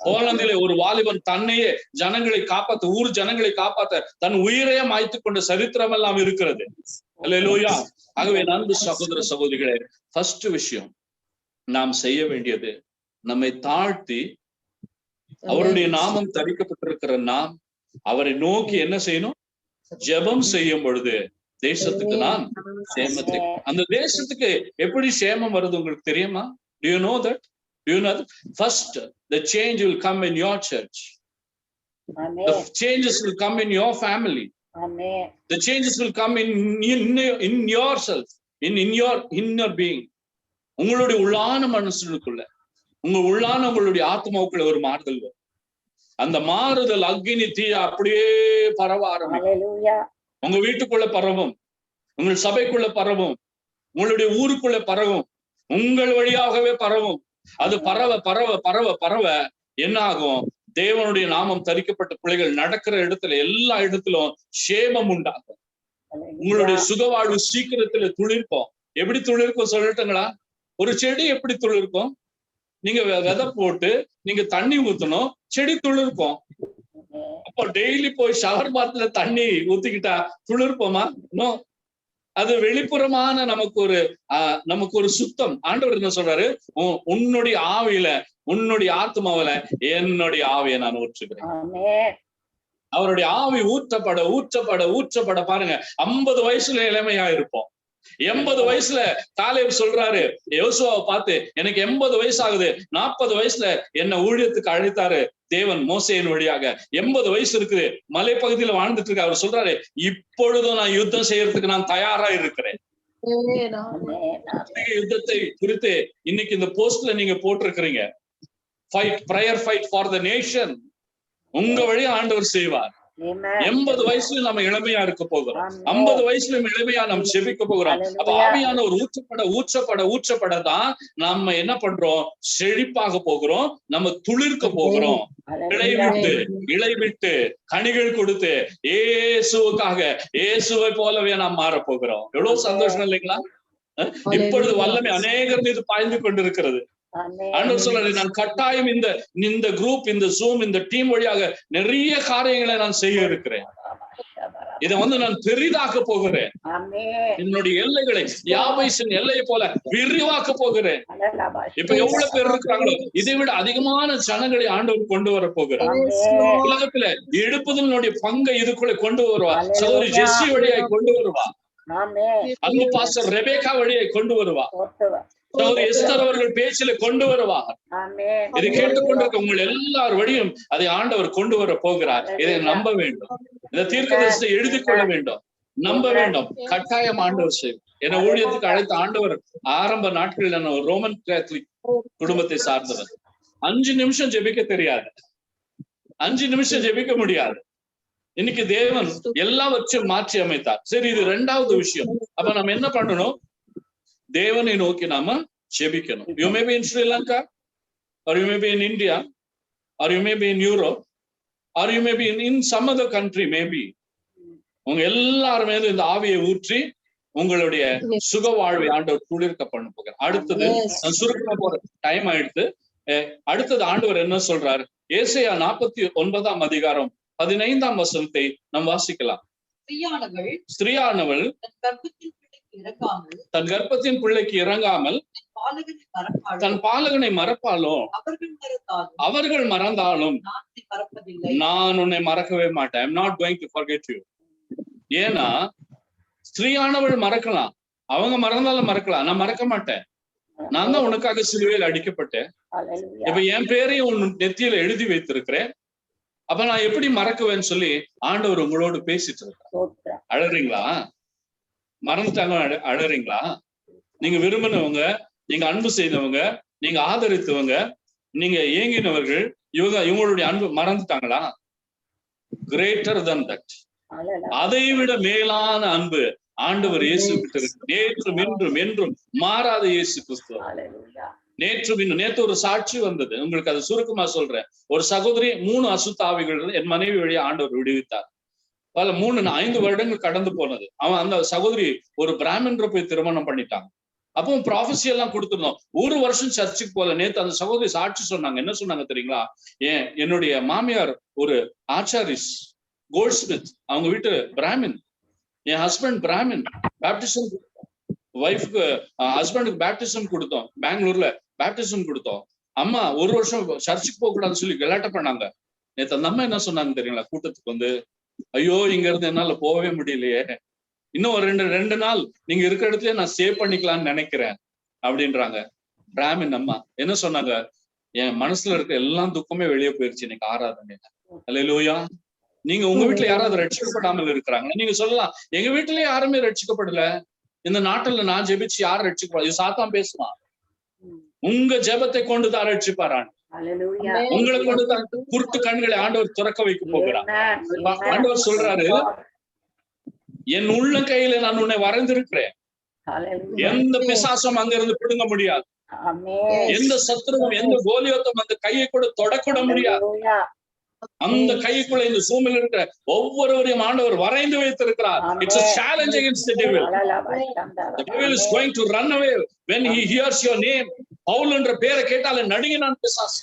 போலந்திலே ஒரு வாலிபன் தன்னையே ஜனங்களை காப்பாத்த, ஊர் ஜனங்களை காப்பாத்த தன் உயிரையே மாய்த்து கொண்ட சரித்திரம் எல்லாம் இருக்கிறது. அல்லேலூயா. ஆகவே அன்பு சகோதர சகோதரிகளே, ஃபர்ஸ்ட் விஷயம் நாம் செய்ய வேண்டியது, நம்மை தாழ்த்தி அவருடைய நாமம் தரிக்கப்பட்டிருக்கிற நாம் அவரை நோக்கி என்ன செய்யணும்? ஜெபம் செய்யும் பொழுது தேசத்துக்கு நான் சேமத்தை, அந்த தேசத்துக்கு எப்படி சேமம் வருது உங்களுக்கு தெரியுமா? Do you know that? First, the change will come in your church. Amen. The changes will come in your family. Amen. The changes will come in yourself, in your inner being. உங்களுடைய உள்ளான மனசுக்குள்ள, உங்களுடைய ஆத்மாவுக்குள்ள ஒரு மாறுதல் வரும். அந்த மாறுதல் அக்னி தீயா அப்படியே பரவ ஆரம்பிக்கும். உங்க வீட்டுக்குள்ள பரவும், உங்கள் சபைக்குள்ள பரவும், உங்களுடைய ஊருக்குள்ள பரவும், உங்கள் வழியாகவே பரவும். அது பரவ பரவ பரவ பரவ என்ன ஆகும்? தேவனுடைய நாமம் தரிக்கப்பட்ட பிள்ளைகள் நடக்கிற இடத்துல எல்லா இடத்திலும் சேமம் உண்டாகும். உங்களுடைய சுகவாழ்வு சீக்கிரத்துல துளிர்ப்போம். எப்படி துளிர்க்கும் சொல்லட்டுங்களா? ஒரு செடி எப்படி துளிர்க்கும்? நீங்க விதை போட்டு நீங்க தண்ணி ஊத்தணும், செடி துளிர்க்கும். அப்போ டெய்லி போய் ஷவர் பாத்துல தண்ணி ஊத்திக்கிட்டா துளிர்ப்போமா? நோ. அது வெளிப்புறமான நமக்கு ஒரு சுத்தம். ஆண்டவர் என்ன சொல்றாரு, உன்னுடைய ஆவியில உன்னுடைய ஆத்மாவில என்னுடைய ஆவியை நான் ஊற்றுகிறேன். ஆமென். அவருடைய ஆவி ஊற்றப்பட ஊற்றப்பட ஊற்றப்பட பாருங்க, 50 வயசுல இளமையா இருப்போம். 80 வயசுல காலேப் சொல்றாரு யோசுவாவை பார்த்து, எனக்கு 80 வயசு ஆகுது, 40 வயசுல என்ன ஊழியத்துக்கு அழைத்தாரு தேவன் மோசேயின் வழியாக. 80 வயசு இருக்குது, மலைப்பகுதியில வாழ்ந்துட்டு இருக்க. அவர் சொல்றாரு, இப்பொழுதும் நான் யுத்தம் செய்யறதுக்கு நான் தயாரா இருக்கிறேன். யுத்தத்தை குறித்து இன்னைக்கு இந்த போஸ்ட்ல நீங்க போட்டிருக்கிறீங்க, fight prayer fight for the nation. உங்க வழியா ஆண்டவர் செய்வார். 80 வயசுல நம்ம இளமையா இருக்க போகிறோம், 50 வயசுலயும் இளமையா நம்ம செபிக்க போகிறோம். அப்ப ஆவியான ஒரு ஊற்றப்பட தான் நம்ம என்ன பண்றோம், செழிப்பாக போகிறோம், நம்ம துளிர்க்க போகிறோம். இலை விட்டு கனிகள் கொடுத்து இயேசுவை போலவே நாம் மாற போகிறோம். எவ்வளவு சந்தோஷம் இல்லைங்களா? இப்பொழுது வல்லமை அநேகர் மீது பாய்ந்து கொண்டிருக்கிறது. ஆண்டவர் சொல்றாரு, நான் கட்டாயம் இந்த குரூப், இந்த ஜூம், இந்த டீம் வழியாக நிறைய காரியங்களை நான் செய்ய இருக்கிறேன். இதை நான் பெரிதாக்க போகிறேன். என்னுடைய எல்லைகளை யாபேசின் எல்லையை போல விரிவாக்க போகிறேன். இப்ப எவ்வளவு பேர் இருக்கிறாங்களோ இதை விட அதிகமான ஜனங்களை ஆண்டவர் கொண்டு வர போகிறார். உலகத்துல எழுப்புதலுடைய பங்கை இதுக்குள்ள கொண்டு வருவா. சகோதரி ஜெஸ்ஸி வழியாய் கொண்டு வருவா. அன்பு பாஸ்டர் ரெபேக்கா வழியை கொண்டு வருவா. எஸ்தர் அவர்கள் பேச்சில கொண்டு வருவார். இதை கேட்டுக்கொண்டிருக்க உங்கள் எல்லார் வழியும் அதை ஆண்டவர் கொண்டு வர போகிறார். இதை நம்ப வேண்டும். இந்த தீர்க்கதரிசனத்தை எழுதி கொள்ள வேண்டும், நம்ப வேண்டும். கட்டாயம் ஆண்டவர் செய்யும். என ஊழியத்துக்கு அழைத்த ஆண்டவர் ஆரம்ப நாட்களில் நான் ஒரு ரோமன் கேத்தலிக் குடும்பத்தை சார்ந்தவர். 5 நிமிஷம் ஜெபிக்க தெரியாது, 5 நிமிஷம் ஜெபிக்க முடியாது. இன்னைக்கு தேவன் எல்லாவற்றையும் மாற்றி அமைத்தார். சரி, இது 2வது விஷயம். அப்ப நம்ம என்ன பண்ணணும்? தேவனை நோக்கி நாம ஜெபிக்கணும். You may be in Sri Lanka, or you may be in India, or you may be in Europe, or you may be in some other country, maybe. உங்க எல்லாருமே இந்த ஆவியை ஊற்றி உங்களுடைய சுக வாழ்வை ஆண்டவர் குளிர்க்க பண்ண போகிறார். அடுத்தது நான் சுருக்கமா போற டைம் ஆயிடுத்து. அடுத்தது ஆண்டவர் என்ன சொல்றாரு? ஏசாயா 49ஆம் அதிகாரம் 15ஆம் வசனத்தை நாம் வாசிக்கலாம். ஸ்திரீயானவள் தன் கர்ப்பத்தின் பிள்ளைக்கு இறங்காமல் தன் பாலகனை மறப்பாலோ, அவர்கள் மறந்தாலும் நான் உன்னை மறக்கவே மாட்டேன். I'm not going to forget you. ஏன்னா ஸ்திரீயானவள் மறக்கலாம், அவங்க மறந்தாலும் மறக்கலாம், நான் மறக்க மாட்டேன். நான் தான் உனக்காக சிலுவையில் அடிக்கப்பட்டேன். இப்ப என் பேரையும் உன் நெத்தியில எழுதி வைத்திருக்கிறேன். அப்ப நான் எப்படி மறக்குவேன்னு சொல்லி ஆண்டவர் உங்களோடு பேசிட்டு இருக்க. அழறீங்களா? மறந்துட்டாங்க அழறீங்களா? நீங்க விரும்பினவங்க, நீங்க அன்பு செய்தவங்க, நீங்க ஆதரித்தவங்க, நீங்க ஏங்கினவர்கள், இவங்களுடைய அன்பு மறந்துட்டாங்களா? கிரேட்டர் தன் தட், அதை விட மேலான அன்பு ஆண்டவர் இயேசு கிட்ட இருக்கு. நேற்றும் இன்றும் என்றும் மாறாத இயேசு கிறிஸ்து. நேற்று ஒரு சாட்சி வந்தது, உங்களுக்கு அதை சுருக்கமா சொல்றேன். ஒரு சகோதரி 3 அசுத்த ஆவிகள் என் மனைவி வழியா ஆண்டவர் விடுவித்தார். 3-5 வருடங்கள் கடந்து போனது. அந்த சகோதரி ஒரு பிராமணரை போய் திருமணம் பண்ணிட்டாங்க. அப்போ ப்ராஃபஸி எல்லாம் கொடுத்துருந்தோம். 1 வருஷம் சர்ச்சுக்கு போல. நேத்து அந்த சகோதரி சாட்சி சொன்னாங்க. என்ன சொன்னாங்க தெரியுங்களா? என்னுடைய மாமியார் ஒரு ஆச்சாரிஸ், கோல்ட் ஸ்மித், அவங்க வீட்டு பிராமின், என் ஹஸ்பண்ட் பிராமின், பேப்டிசம் ஒய்ஃப்க்கு ஹஸ்பண்டுக்கு பேப்டிசம் கொடுத்தோம், பெங்களூர்ல பேப்டிசம் கொடுத்தோம். அம்மா 1 வருஷம் சர்ச்சுக்கு போக கூடாதுன்னு சொல்லி கலாட்ட பண்ணாங்க. நேத்து அந்த அம்மா என்ன சொன்னாங்க தெரியுங்களா? கூட்டத்துக்கு ஐயோ, இங்க இருந்து என்னால போகவே முடியலையே, இன்னும் ஒரு 2 நாள் நீங்க இருக்கிற இடத்துல நான் சேவ் பண்ணிக்கலாம்னு நினைக்கிறேன் அப்படின்றாங்க. பிராமின் அம்மா என்ன சொன்னாங்க? என் மனசுல இருக்க எல்லா துக்கமே வெளியே போயிருச்சு இன்னைக்கு ஆராதனை. அல்லேலூயா. நீங்க உங்க வீட்டுல யாராவது ரட்சிக்கப்படாமல் இருக்கிறாங்க? நீங்க சொல்லலாம், எங்க வீட்டுலயே யாருமே ரட்சிக்கப்படல, இந்த நாட்டுல நான் ஜெபிச்சு யாரும் ரட்சிக்கப்படாது. சாத்தான் பேசுவான். உங்க ஜெபத்தை கொண்டுதான் ரட்சிப்பாரான். உங்களை கொண்டுதான் குருட்டு கண்களை ஆண்டவர் துறக்க வைக்க போகிறார். ஆண்டவர் சொல்றாரு, என் உள்ள கையில நான் உன்னை வரைந்திருக்கிறேன். எந்த பிசாசும் அங்க இருந்து பிடுங்க முடியாது. எந்த சத்துருவும் எந்த கோலியோத்தும் அந்த கையை கூட தொடக்கூட முடியாது. அந்த கைக்குள்ள இந்த சூமில் இருக்கிற ஒவ்வொருவரையும் ஆண்டவர் வரைந்து வைத்திருக்கிறார். It's a challenge against the devil. The devil is going to run away when he hears your name. Pavul என்ற பேரை கேட்டாலே நடுங்கினான் பிசாசு.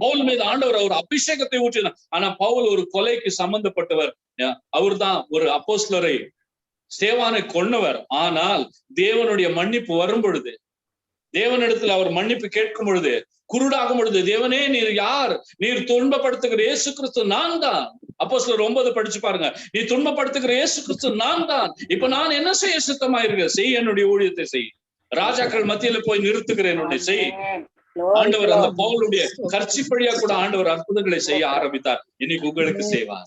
பவுல் மீது ஆண்டவர் ஒரு அபிஷேகத்தை ஊற்றினார். ஆனா பவுல் ஒரு கொலைக்கு சம்பந்தப்பட்டவர். அவர் தான் ஒரு அப்போஸ்தலரை ஸ்தேவானை கொன்னவர். ஆனால் தேவனுடைய மன்னிப்பு வரும் பொழுது, தேவனிடத்தில் அவர் மன்னிப்பு கேட்கும் பொழுது, குருடாகும் பொழுது, தேவனே நீர் யார்? நீர் துன்பப்படுத்துகிற இயேசு கிறிஸ்து நான் தான். அப்போஸ்தலர் 9 படிச்சு பாருங்க. நீ துன்பப்படுத்துகிற இயேசு கிறிஸ்து நான் தான். இப்ப நான் என்ன செய்ய சித்தமாயிருக்க? செய், என்னுடைய ஊழியத்தை செய். ராஜாக்கள் மத்தியில போய் நிறுத்துகிறேன், என்னுடைய செய். ஆண்டவர் அந்த பவுலுடைய கர்ச்சிப்படியா கூட ஆண்டவர் அற்புதங்களை செய்ய ஆரம்பித்தார். இன்னைக்கு உங்களுக்கு செய்வார்,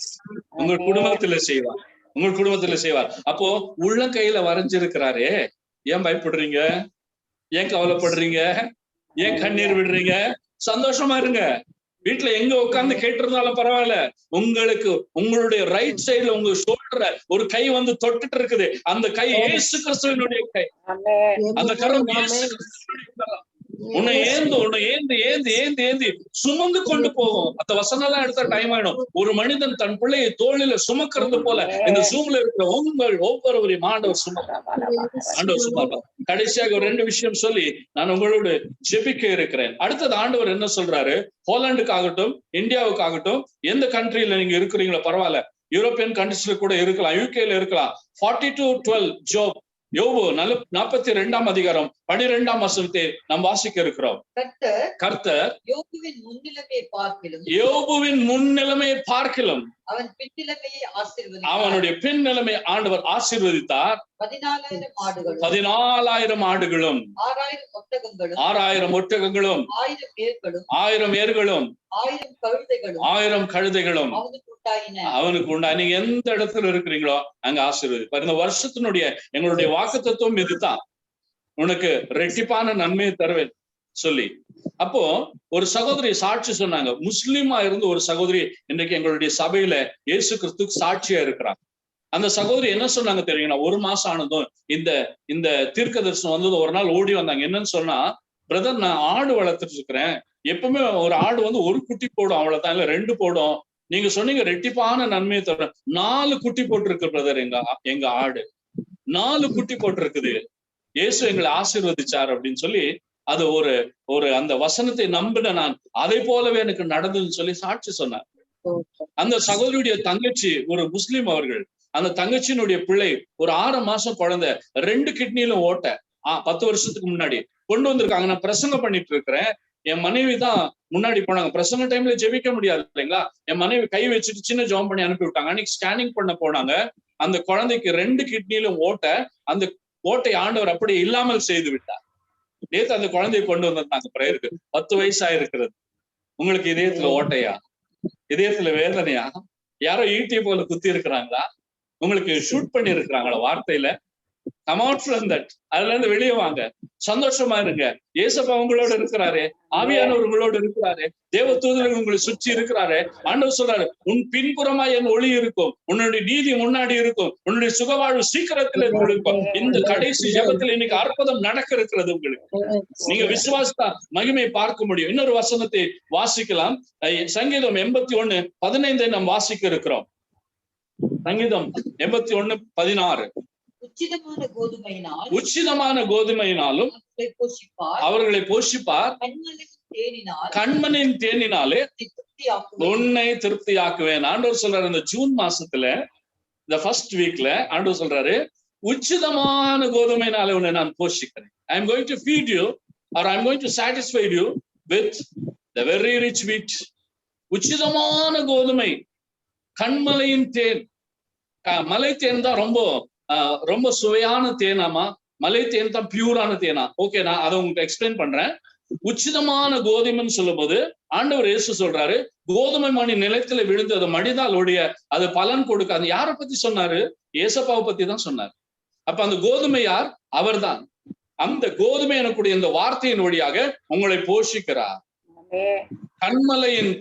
உங்கள் குடும்பத்துல செய்வார், உங்கள் குடும்பத்துல செய்வார். அப்போ உள்ளங்கையில வரைஞ்சிருக்கிறாரே, ஏன் பயப்படுறீங்க? ஏன் கவலைப்படுறீங்க? ஏன் கண்ணீர் விடுறீங்க? சந்தோஷமா இருங்க. வீட்டுல எங்க உட்கார்ந்து கேட்டிருந்தாலும் பரவாயில்ல, உங்களுக்கு உங்களுடைய ரைட் சைடுல உங்க ஷோல்டர்ல ஒரு கை வந்து தொட்டுட்டு இருக்குது. அந்த கை இயேசு கிறிஸ்துவினுடைய கை. அந்த கரம் இயேசு கிறிஸ்துவினுடைய கரம். உன்னை ஏந்து சுமந்து கொண்டு போகும். அந்த வசனம் எல்லாம் எடுத்த டைம் ஆயிடும். ஒரு மனிதன் தன் பிள்ளையை தோளில சுமக்கிறது போல இந்த ஜூம்ல இருக்கிற உங்கள் ஒவ்வொருவரையும் ஆண்டவர் சுமப்பார். கடைசியாக ஒரு 2 விஷயம் சொல்லி நான் உங்களோடு ஜெபிக்க இருக்கிறேன். அடுத்தது ஆண்டவர் என்ன சொல்றாரு? போலாண்டுக்காகட்டும், இந்தியாவுக்காகட்டும், எந்த கண்ட்ரியில நீங்க இருக்கிறீங்களோ பரவாயில்ல, யூரோப்பியன் கண்ட்ரிஸ்ல கூட இருக்கலாம், யூகேல இருக்கலாம். 42:12 யோபு 42ஆம் அதிகாரம் 12ஆம் வசனத்தை நாம் வாசிக்க இருக்கிறோம். கர்த்தர் யோபுவின் முன்னிலைமையை பார்க்கிலும் அவன் பின்னிலைமையை ஆசீர்வதித்தார். அவனுடைய பின்னிலைமை ஆண்டவர் ஆசீர்வதித்தார். 14,000 ஆடுகளும் 6,000 ஒட்டகங்களும் 1,000 ஏர்களும் 1,000 கழுதைகளும் அவனுக்கு உண்டா. நீங்க எந்த இடத்துல இருக்கிறீங்களோ அங்க ஆசீர்வதிப்பார். இந்த வருஷத்தினுடைய எங்களுடைய வாக்குத்தத்தம் இதுதான், உனக்கு ரெட்டிப்பான நன்மையை தருவேன் சொல்லி. அப்போ ஒரு சகோதரி சாட்சி சொன்னாங்க. முஸ்லீமா இருந்து ஒரு சகோதரி இன்றைக்கு எங்களுடைய சபையில இயேசு கிறிஸ்துக்கு சாட்சியா இருக்கிறாங்க. அந்த சகோதரி என்ன சொன்னாங்க தெரியுங்களா? 1 மாசம் ஆனதும் இந்த தீர்க்க தரிசனம் வந்தது. ஒரு நாள் ஓடி வந்தாங்க. என்னன்னு சொன்னா, பிரதர் நான் ஆடு வளர்த்துட்டு இருக்கிறேன். எப்பவுமே ஒரு ஆடு வந்து ஒரு குட்டி போடும், அவ்வளவுதான், இல்ல 2 போடும். நீங்க சொன்னீங்க ரெட்டிப்பான நன்மையை தர. 4 குட்டி போட்டிருக்கு பிரதர். எங்க ஆடு 4 குட்டி போட்டிருக்குது. இயேசு எங்களை ஆசீர்வதிச்சார் அப்படின்னு சொல்லி, அது ஒரு அந்த வசனத்தை நம்பின நான், அதை போலவே எனக்கு நடந்ததுன்னு சொல்லி சாட்சி சொன்னார். அந்த சகோதரியுடைய தங்கச்சி ஒரு முஸ்லீம் அவர்கள். அந்த தங்கச்சியினுடைய பிள்ளை ஒரு 6 மாசம் குழந்தை, 2 கிட்னிலும் ஓட்ட. 10 வருஷத்துக்கு முன்னாடி கொண்டு வந்திருக்காங்க. நான் பிரசங்கம் பண்ணிட்டு இருக்கிறேன். என் மனைவி தான் முன்னாடி போனாங்க. பிரசங்க டைம்ல ஜெபிக்க முடியாது இல்லைங்களா? என் மனைவி கை வச்சுட்டு சின்ன ஜெபம் பண்ணி அனுப்பி விட்டாங்க. அன்னைக்கு ஸ்கேனிங் பண்ண போனாங்க. அந்த குழந்தைக்கு 2 கிட்னிலும் ஓட்ட. அந்த ஓட்டை ஆண்டவர் அப்படியே இல்லாமல் செய்து விட்டார். நேத்து அந்த குழந்தையை கொண்டு வந்திருந்தாங்க பிரேயருக்கு. 10 வயசா இருக்கிறது. உங்களுக்கு இதயத்துல ஓட்டையா? இதயத்துல வேதனையா? யாரோ ஈட்டி போல குத்தி இருக்கிறாங்களா? உங்களுக்கு ஷூட் பண்ணி இருக்கிறாங்களா வார்த்தையில? come out from that. அதுல இருந்து வெளியே வாங்க, சந்தோஷமா இருங்க. ஏசப்பா உங்களோட இருக்கிறாரு, ஆவியானவர் உங்களோட இருக்கிறாரு, தேவ தூதர்கள் உங்களை சுற்றி இருக்கிறாரு. ஆண்டவர் சொல்றாரு, உன் பின்புறமா என் ஒளி இருக்கும், உன்னுடைய நீதி முன்னாடி இருக்கும், உன்னுடைய சுகவாழ்வு சீக்கிரத்துல இருக்கும். இந்த கடைசி ஜெபத்துல இன்னைக்கு அற்புதம் நடக்க இருக்கிறது உங்களுக்கு. நீங்க விசுவாசத்தா மகிமை பார்க்க முடியும். இன்னொரு வசனத்தை வாசிக்கலாம். சங்கீதம் 81:15 நாம் வாசிக்க இருக்கிறோம். சங்கீதம் 81:16. உச்சிதமான கோதுமையினாலும் அவர்களை போஷிப்பார், கண்மணியின் தேனினாலே உன்னை திருப்தியாக்குவேன். ஆண்டவர் சொல்றாரு, இந்த ஜூன் மாசத்துல இந்த ஃபர்ஸ்ட் வீக்ல ஆண்டவர் சொல்றாரு, உச்சிதமான கோதுமையினாலே உன்னை நான் போஷிக்கிறேன். I am going to feed you or I am going to satisfy you with the very rich wheat. உச்சிதமான கோதுமை, கண்மலையின் தேன். மலை தேன் தான் ரொம்ப சுவையான தேனாமா? மலை தேன் தான் பியூரான தேனா? ஓகே, நான் அதை உங்களுக்கு எக்ஸ்பிளைன் பண்றேன். உச்சிதமான கோதுமைன்னு சொல்லும் போது ஆண்டவர் இயேசு சொல்றாரு, கோதுமை மணி நிலத்துல விழுந்து அது மடிதால் ஒழிய அது பலன் கொடுக்காது. யாரை பத்தி சொன்னாரு? ஏசப்பாவை பத்தி தான் சொன்னார். அப்ப அந்த கோதுமை யார்? அவர்தான். அந்த கோதுமை எனக்கூடிய இந்த வார்த்தையின் வழியாக உங்களை போஷிக்கிறார். கண்மலையின்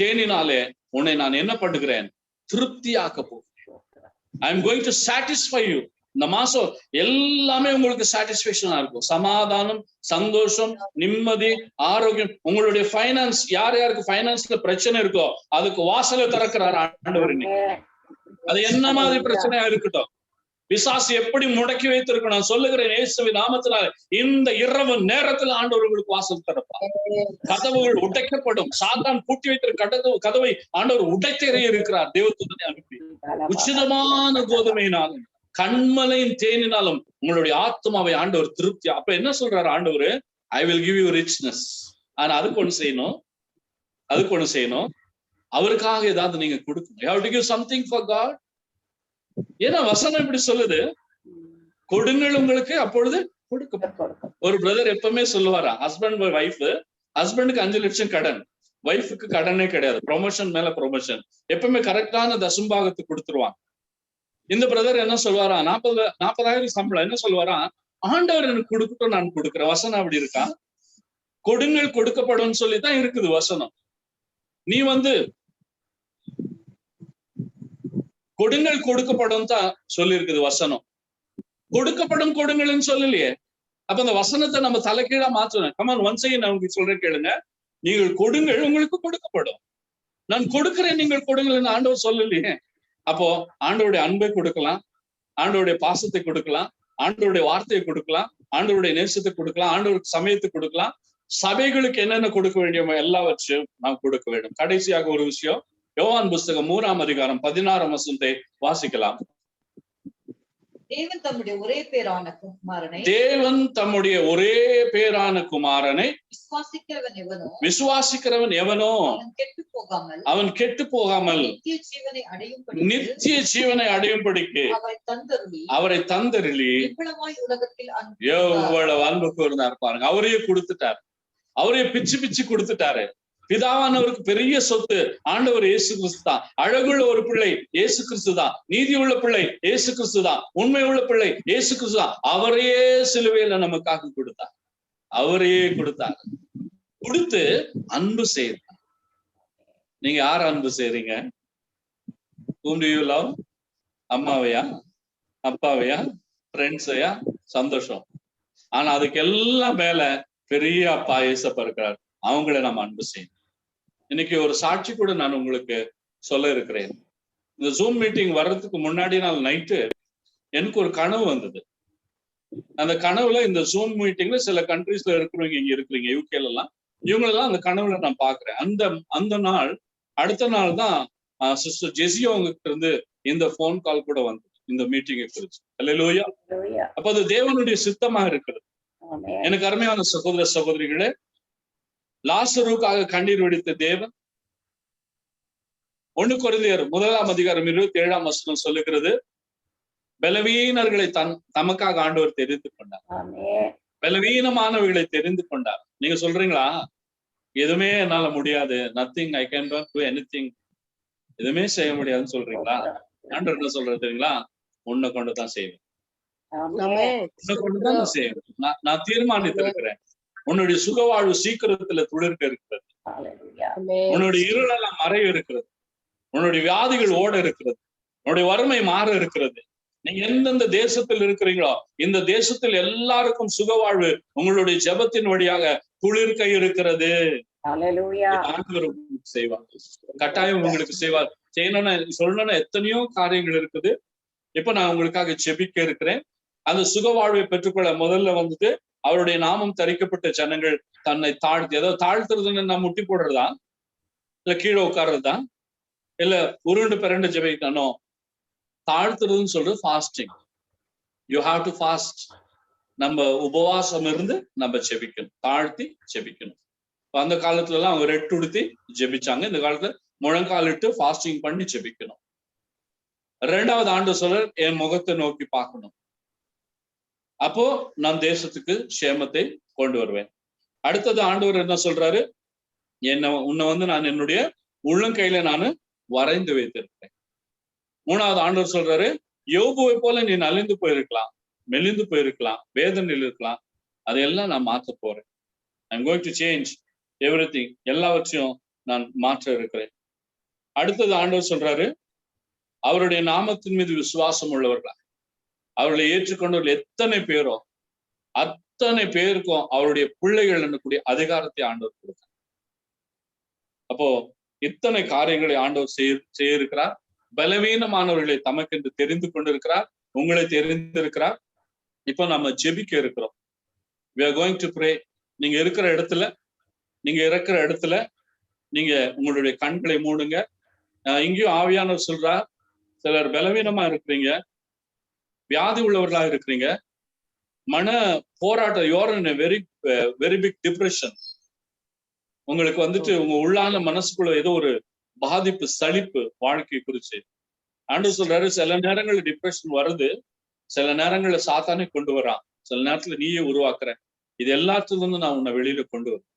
தேனினாலே உன்னை நான் என்ன பண்ணுகிறேன்? திருப்தியாக்க போகிறேன். I am going to satisfy you. இந்த மாசம் எல்லாமே உங்களுக்கு சாட்டிஸ்பேக்ஷனா இருக்கும். சமாதானம், சந்தோஷம், நிம்மதி, ஆரோக்கியம். உங்களுடைய ஃபைனான்ஸ், யார் யாருக்கு ஃபைனான்ஸ்ல பிரச்சனை இருக்கோ அதுக்கு வாசலை திறக்கிறார் ஆண்டவர். அது என்ன மாதிரி பிரச்சனையா இருக்கட்டும், பிசாசு எப்படி முடக்கி வைத்திருக்கணும் நான் சொல்லுகிறேன் இயேசுவின் நாமத்தினால இந்த இரவு நேரத்தில் ஆண்டவர் உங்களுக்கு வாசல் திறப்பார். கதவுகள் உடைக்கப்படும். சாத்தான் பூட்டி வைத்திருக்கிற கதவை ஆண்டவர் உடைத்தேறே இருக்கிறார். தேவதூதனை அனுப்பி உச்சிதமான கோதுமையினாலும் கண்மலையின் தேனினாலும் உங்களுடைய ஆத்மாவை ஆண்டவர் திருப்தி. அப்ப என்ன சொல்றாரு ஆண்டவர்? I will give you richness. ஆனா அதுக்கு ஒண்ணு செய்யணும், அவருக்காக ஏதாவது நீங்க கொடுக்கணும். You have to give something for God. ஏன்னா வசனம் இப்படி சொல்லுது, கொடுங்கள் உங்களுக்கு அப்பொழுது கொடுக்கப்படும். ஒரு பிரதர் எப்பவுமே சொல்லுவாரா, ஹஸ்பண்ட் ஒய்ஃப், ஹஸ்பண்டுக்கு 5 லட்சம் கடன், ஒய்ஃபுக்கு கடனே கிடையாது, ப்ரொமோஷன் மேல ப்ரொமோஷன், எப்பவுமே கரெக்டான தசம்பாகத்துக்கு கொடுத்துருவாங்க. இந்த பிரதர் என்ன சொல்வாரா, 40,000 சம்பளம், என்ன சொல்வாரா, ஆண்டவர் எனக்கு கொடுக்கட்டும் நான் கொடுக்குறேன். வசனம் அப்படி இருக்கா? கொடுங்கள் கொடுக்கப்படும் சொல்லிதான் இருக்குது வசனம். நீ கொடுங்கள் கொடுக்கப்படும் தான் சொல்லி இருக்குது வசனம். கொடுக்கப்படும் கொடுங்கள்னு சொல்லலையே. அப்ப அந்த வசனத்தை நம்ம தலைகீழா மாற்றணும். கமான் ஒன்ஸ் அகைன் நான் உங்களுக்கு சொல்றேன் கேளுங்க. நீங்கள் கொடுங்கள் உங்களுக்கு கொடுக்கப்படும். நான் கொடுக்கிறேன் நீங்கள் கொடுங்கள்னு ஆண்டவர் சொல்லலையே. அப்போ ஆண்டவருடைய அன்பை கொடுக்கலாம், ஆண்டவருடைய பாசத்தை கொடுக்கலாம், ஆண்டவருடைய வார்த்தையை கொடுக்கலாம், ஆண்டவருடைய நேசத்தை கொடுக்கலாம், ஆண்டவருக்கு சமயத்தை கொடுக்கலாம். சபைகளுக்கு என்னென்ன கொடுக்க வேண்டியமோ எல்லாவற்றையும் நாம் கொடுக்க வேண்டும். கடைசியாக ஒரு விஷயம், யோவான் புஸ்தகம் 3ஆம் அதிகாரம் 16ஆம் வசனத்தை வாசிக்கலாம். தேவன் தம்முடைய ஒரே பேரான குமாரனை விசுவாசிக்கிறவன் எவனோ அவன் கெட்டு போகாமல் நித்திய ஜீவனை அடையும்படிக்கு அவரை தந்தருளி எவ்வளவு அன்பு கூர்ந்தார் பாருங்க. அவரையே கொடுத்துட்டார், அவரையே பிச்சு கொடுத்துட்டாரு. பிதாவானவருக்கு பெரிய சொத்து ஆண்டவர் இயேசு கிறிஸ்து தான். அழகுள்ள ஒரு பிள்ளை இயேசு கிறிஸ்து தான். நீதி உள்ள பிள்ளை இயேசு கிறிஸ்து தான். உண்மை உள்ள பிள்ளை இயேசு கிறிஸ்து தான். அவரையே சிலுவையில நமக்காக கொடுத்தார், அவரையே கொடுத்தார். கொடுத்து அன்பு செய்தார். நீங்க யார் அன்பு செய்றீங்க? whom do you love? அம்மாவையா, அப்பாவையா, ஃப்ரெண்ட்ஸையா? சந்தோஷம். ஆனா அதுக்கெல்லாம் மேல பெரிய அப்பா ஏசப்பா இருக்கிறார், அவங்கள நம்ம அன்பு செய்யணும். இன்னைக்கு ஒரு சாட்சி கூட நான் உங்களுக்கு சொல்ல இருக்கிறேன். இந்த ஜூம் மீட்டிங் வர்றதுக்கு முன்னாடி நாள் நைட்டு எனக்கு ஒரு கனவு வந்தது. அந்த கனவுல இந்த ஜூம் மீட்டிங்ல சில கண்ட்ரீஸ்ல இருக்கிறவங்க இங்க இருக்கிறீங்க, யூகேல எல்லாம், இவங்களெல்லாம் அந்த கனவுல நான் பாக்குறேன். அந்த நாள் அடுத்த நாள் தான் சிஸ்டர் ஜெசி அவங்ககிட்ட இருந்து இந்த போன் கால் கூட வந்தது இந்த மீட்டிங்கை குறிச்சு. அல்லேலூயா. அப்ப அது தேவனுடைய சித்தமா இருக்கிறது. எனக்கு அருமையான சகோதர சகோதரிகளே, லாசருக்காக கண்ணீர் வெடித்த தேவன் 1 கொரிந்தியர் 1ஆம் அதிகாரம் 27ஆம் வசனம் சொல்லுகிறது, பலவீனர்களை தமக்காக ஆண்டவர் தெரிந்து கொண்டார், பலவீனமானவர்களை தெரிந்து கொண்டார். நீங்க சொல்றீங்களா, எதுவுமே என்னால முடியாது, nothing I can do anything, எதுவுமே செய்ய முடியாதுன்னு சொல்றீங்களா? ஆண்டவர் என்ன சொல்றது தெரியுங்களா? உன்னை கொண்டுதான் செய்வேன், உன்னை கொண்டுதான் நான் செய்வேன். நான் தீர்மானித்திருக்கிறேன். உன்னுடைய சுகவாழ்வு சீக்கிரத்துல துளிர்க்க இருக்கிறது, உன்னுடைய இருளெல்லாம் மறைய இருக்கிறது, உன்னுடைய வியாதிகள் ஓட இருக்கிறது, உன்னுடைய வறுமை மாற இருக்கிறது. நீங்க எந்தெந்த தேசத்தில் இருக்கிறீங்களோ இந்த தேசத்தில் எல்லாருக்கும் சுகவாழ்வு உங்களுடைய ஜெபத்தின் வழியாக துளிர்க்க இருக்கிறது. ஆண்டவர் செய்வார், கட்டாயம் உங்களுக்கு செய்வார். செய்யணும்னு சொல்லணும்னா எத்தனையோ காரியங்கள் இருக்குது. இப்ப நான் உங்களுக்காக ஜெபிக்க இருக்கிறேன். அந்த சுகவாழ்வை பெற்றுக்கொள்ள முதல்ல அவருடைய நாமம் தரிக்கப்பட்ட ஜனங்கள் தன்னை தாழ்த்தி, ஏதோ தாழ்த்துறதுன்னு நான் முட்டி போடுறதா, இல்ல கீழே உட்கார்றதா, இல்ல உருண்டு பிறண்டு ஜெபிக்கணும். தாழ்த்துறதுன்னு சொல்றது fasting. You have to fast. நம்ம உபவாசம் இருந்து நம்ம ஜெபிக்கணும், தாழ்த்தி ஜெபிக்கணும். அந்த காலத்துல எல்லாம் அவங்க ரெட் உடுத்தி ஜெபிச்சாங்க. இந்த காலத்துல முழங்காலிட்டு ஃபாஸ்டிங் பண்ணி ஜெபிக்கணும். 2வது ஆண்டு சொல்ற என் முகத்தை நோக்கி பார்க்கணும். அப்போ நான் தேசத்துக்கு சேமத்தை கொண்டு வருவேன். அடுத்தது ஆண்டவர் என்ன சொல்றாரு, உன்னை நான் என்னுடைய உள்ளங்கையில நான் வரைந்து வைத்திருக்கிறேன். 3வது ஆண்டவர் சொல்றாரு, யோபுவை போல நீ நலிந்து போயிருக்கலாம், மெலிந்து போயிருக்கலாம், வேதனையில் இருக்கலாம், அதையெல்லாம் நான் மாற்ற போறேன். I'm going to change everything, எல்லாவற்றையும் நான் மாற்ற இருக்கிறேன். அடுத்தது ஆண்டவர் சொல்றாரு, அவருடைய நாமத்தின் மீது விசுவாசம் உள்ளவர்களா, அவர்களை ஏற்றுக்கொண்டவர்கள் எத்தனை பேரோ அத்தனை பேருக்கும் அவருடைய பிள்ளைகள் என்னக்கூடிய அதிகாரத்தை ஆண்டவர் கொடுத்தார். அப்போ இத்தனை காரியங்களை ஆண்டவர் செய்ய இருக்கிறார். பலவீனமானவர்களை தமக்கென்று தெரிந்து கொண்டிருக்கிறார். உங்களை தெரிந்திருக்கிறார். இப்ப நம்ம ஜெபிக்க இருக்கிறோம். we are going to pray. நீங்க இருக்கிற இடத்துல நீங்க உங்களுடைய கண்களை மூடுங்க. இங்கேயும் ஆவியானவர் சொல்றார், சிலர் பலவீனமா இருக்கிறீங்க, வியாதி உள்ளவர்களா இருக்கிறீங்க, மன போராட்டம், you are in very very big depression. உங்களுக்கு வந்துட்டு உங்க உள்ளான மனசுக்குள்ள ஏதோ ஒரு பாதிப்பு, சலிப்பு வாழ்க்கை குறிச்சு. ஆண்டவர் சொல்றாரு, சில நேரங்கள்ல டிப்ரெஷன் வருது, சில நேரங்கள்ல சாத்தானே கொண்டு வரான், சில நேரத்துல நீயே உருவாக்குற. இது எல்லாத்துல இருந்து நான் உன்னை வெளியில கொண்டு வரேன்.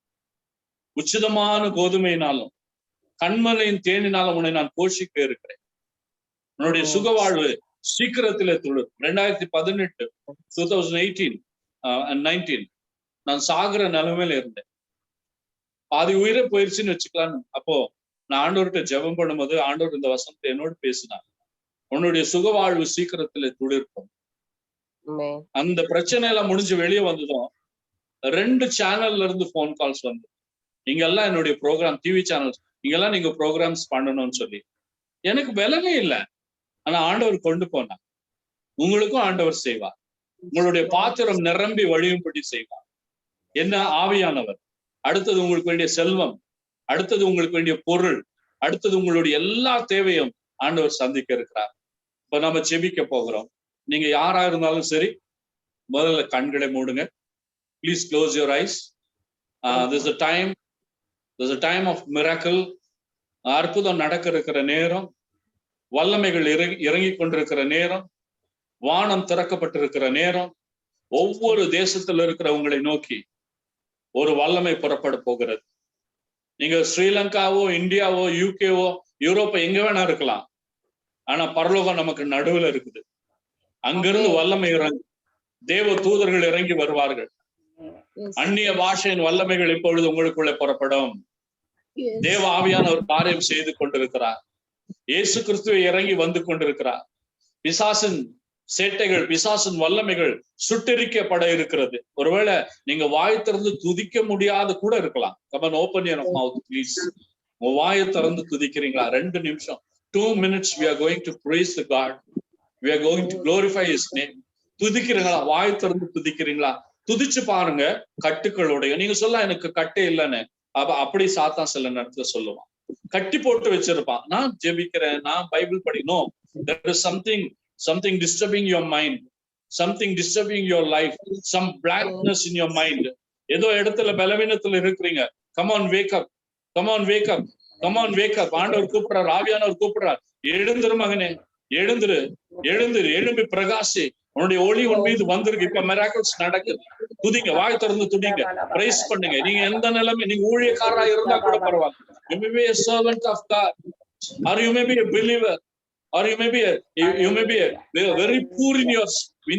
உச்சிதமான கோதுமையினாலும் கண்மலையின் தேனினாலும் உன்னை நான் போஷிக்க இருக்கிறேன். உன்னுடைய சுகவாழ்வு சீக்கிரத்திலே துளிர். 2018 2018 and 19 நான் சாகுற நிலைமையில இருந்தேன். பாதி உயிரை போயிருச்சுன்னு வச்சுக்கலான்னு. அப்போ நான் ஆண்டவர்கிட்ட ஜெபம் பண்ணும்போது ஆண்டவர் இந்த வசனத்தை என்னோடு பேசினார், உன்னுடைய சுகவாழ்வு சீக்கிரத்திலே துளிர்க்கும். அந்த பிரச்சனை எல்லாம் முடிஞ்சு வெளியே வந்ததும் 2 சேனல்ல இருந்து போன் கால்ஸ் வந்து, நீங்கெல்லாம் என்னுடைய ப்ரோக்ராம், டிவி சேனல்ஸ், நீங்கெல்லாம் நீங்க ப்ரோக்ராம்ஸ் பண்ணணும்னு சொல்லி. எனக்கு விலவே இல்லை, ஆனா ஆண்டவர் கொண்டு போனார். உங்களுக்கும் ஆண்டவர் செய்வார். உங்களுடைய பாத்திரம் நிரம்பி வழியும்படி செய்வார். என்ன? ஆவியானவர். அடுத்தது உங்களுக்கு வேண்டிய செல்வம், அடுத்தது உங்களுக்கு வேண்டிய பொருள், அடுத்தது உங்களுடைய எல்லா தேவையும் ஆண்டவர் சந்திக்க இருக்கிறார். இப்ப நம்ம ஜெபிக்க போகிறோம். நீங்க யாரா இருந்தாலும் சரி, முதல்ல கண்களை மூடுங்க. Please close your eyes. there's a time of miracle. அற்புதம் நடக்க இருக்கிற நேரம், வல்லமைகள் இறங்கி கொண்டிருக்கிற நேரம், வானம் திறக்கப்பட்டிருக்கிற நேரம். ஒவ்வொரு தேசத்துல இருக்கிறவங்களை நோக்கி ஒரு வல்லமை புறப்பட போகிறது. நீங்க ஸ்ரீலங்காவோ, இந்தியாவோ, யூகேவோ, யூரோப்பா எங்க வேணா இருக்கலாம், ஆனா பரலோகம் நமக்கு நடுவுல இருக்குது. அங்கிருந்து வல்லமை இறங்கி தேவ தூதர்கள் இறங்கி வருவார்கள். அந்நிய பாஷையின் வல்லமைகள் இப்பொழுது உங்களுக்குள்ளே புறப்படும். தேவ ஆவியான ஒரு காரியம் செய்து கொண்டிருக்கிறார். இயேசு கிறிஸ்துவை இறங்கி வந்து கொண்டிருக்கிறார். பிசாசின் சேட்டைகள், பிசாசின் வல்லமைகள் சுட்டெரிக்கப்பட இருக்கிறது. ஒருவேளை நீங்க வாய் திறந்து துதிக்க முடியாது கூட இருக்கலாம். Come on, open your mouth please. உங்க வாயை திறந்து துதிக்கிறீங்களா? 2 நிமிஷம், 2 minutes we are going to praise the God. We are going to glorify his name. துதிக்கிறீங்களா? வாய் திறந்து துதிக்கிறீங்களா? துதிச்சு பாருங்க. கட்டுக்களுடைய நீங்க சொல்ல எனக்கு கட்டே இல்லைன்னு, அப்படி சாத்தான் சில நேரத்துல சொல்லுவான். கட்டி போட்டு வச்சிருப்பான். நான் ஜெபிக்கிறேன், நான் பைபிள் படிக்கணும். There is something disturbing your mind, something disturbing your life, some blackness in your mind. ஏதோ இடத்துல பலவீனத்துல இருக்கிறீங்க. Come on, wake up, come on, wake up, come on, wake up. ஆண்டவர் கூப்பிடுறார், ஆவியானவர் கூப்பிடுறார். எழுந்திரு மகனே, எழுந்திரு, எழுந்திரு, எழும்பி பிரகாசி. உன்னுடைய ஒளி உன் மீது வந்திருக்கு. இப்ப மிராக்கிள்ஸ் நடக்குது. துதிங்க, வாய் திறந்து துதிங்க, பிரைஸ் பண்ணுங்க. நீங்க எந்த நிலைமை, நீங்க ஊழியக்காரரா இருந்தா கூட பரவாயில்ல. You may be a servant of God, or you may be a believer, or you may be very poor in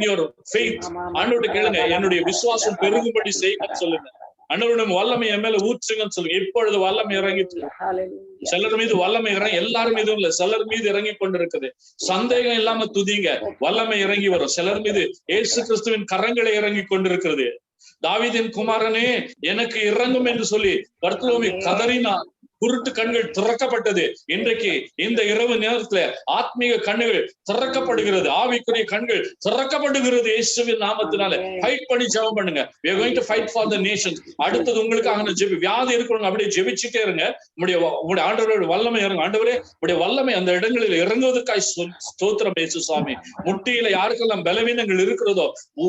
your faith. ஆண்டவர்கிட்ட கேளுங்க, என்னுடைய விசுவாசம் பெருகும்படி செய்யுங்கன்னு சொல்லுங்க. ஆண்டவருடைய வல்லமை என் மேல ஊற்றுங்கன்னு சொல்லுங்க. இப்பொழுது வல்லமை இறங்கிட்டு, சிலர் மீது வல்லமை இறங்கி, எல்லாரும் மீதும் இல்ல, சிலர் மீது இறங்கி கொண்டிருக்குது. சந்தேகம் இல்லாம துதிங்க, வல்லமை இறங்கி வரும். சிலர் மீது இயேசு கிறிஸ்துவின் கரங்களை இறங்கி கொண்டிருக்கிறது. தாவீதின் குமாரனே எனக்கு இறங்கும் என்று சொல்லி பர்தலோமி கதறினான். குருட்டு கண்கள் திறக்கப்பட்டது. இன்றைக்கு இந்த இரவு நேரத்துல ஆத்மீக கண்ணுகள் திறக்கப்படுகிறது, ஆவிக்குரிய கண்கள் திறக்கப்படுகிறது இயேசுவின் நாமத்தினால. ஃபைட் பண்ணி ஜெபம் பண்ணுங்க. we are going to fight for the nations. அடுத்தது உங்களுக்காக ஜெபி. வியாதி இருக்கிறவங்க அப்படியே ஜெபிச்சுட்டே இருங்க. உங்களுடைய ஆண்டவருடைய வல்லமை இறங்கும். ஆண்டவரே உங்களுடைய வல்லமை அந்த இடங்களில் இறங்குவதற்காய் ஸ்தோத்திரம் இயேசு சுவாமி. முட்டியில யாருக்கெல்லாம் பலவீனங்கள் இருக்கிறதோ,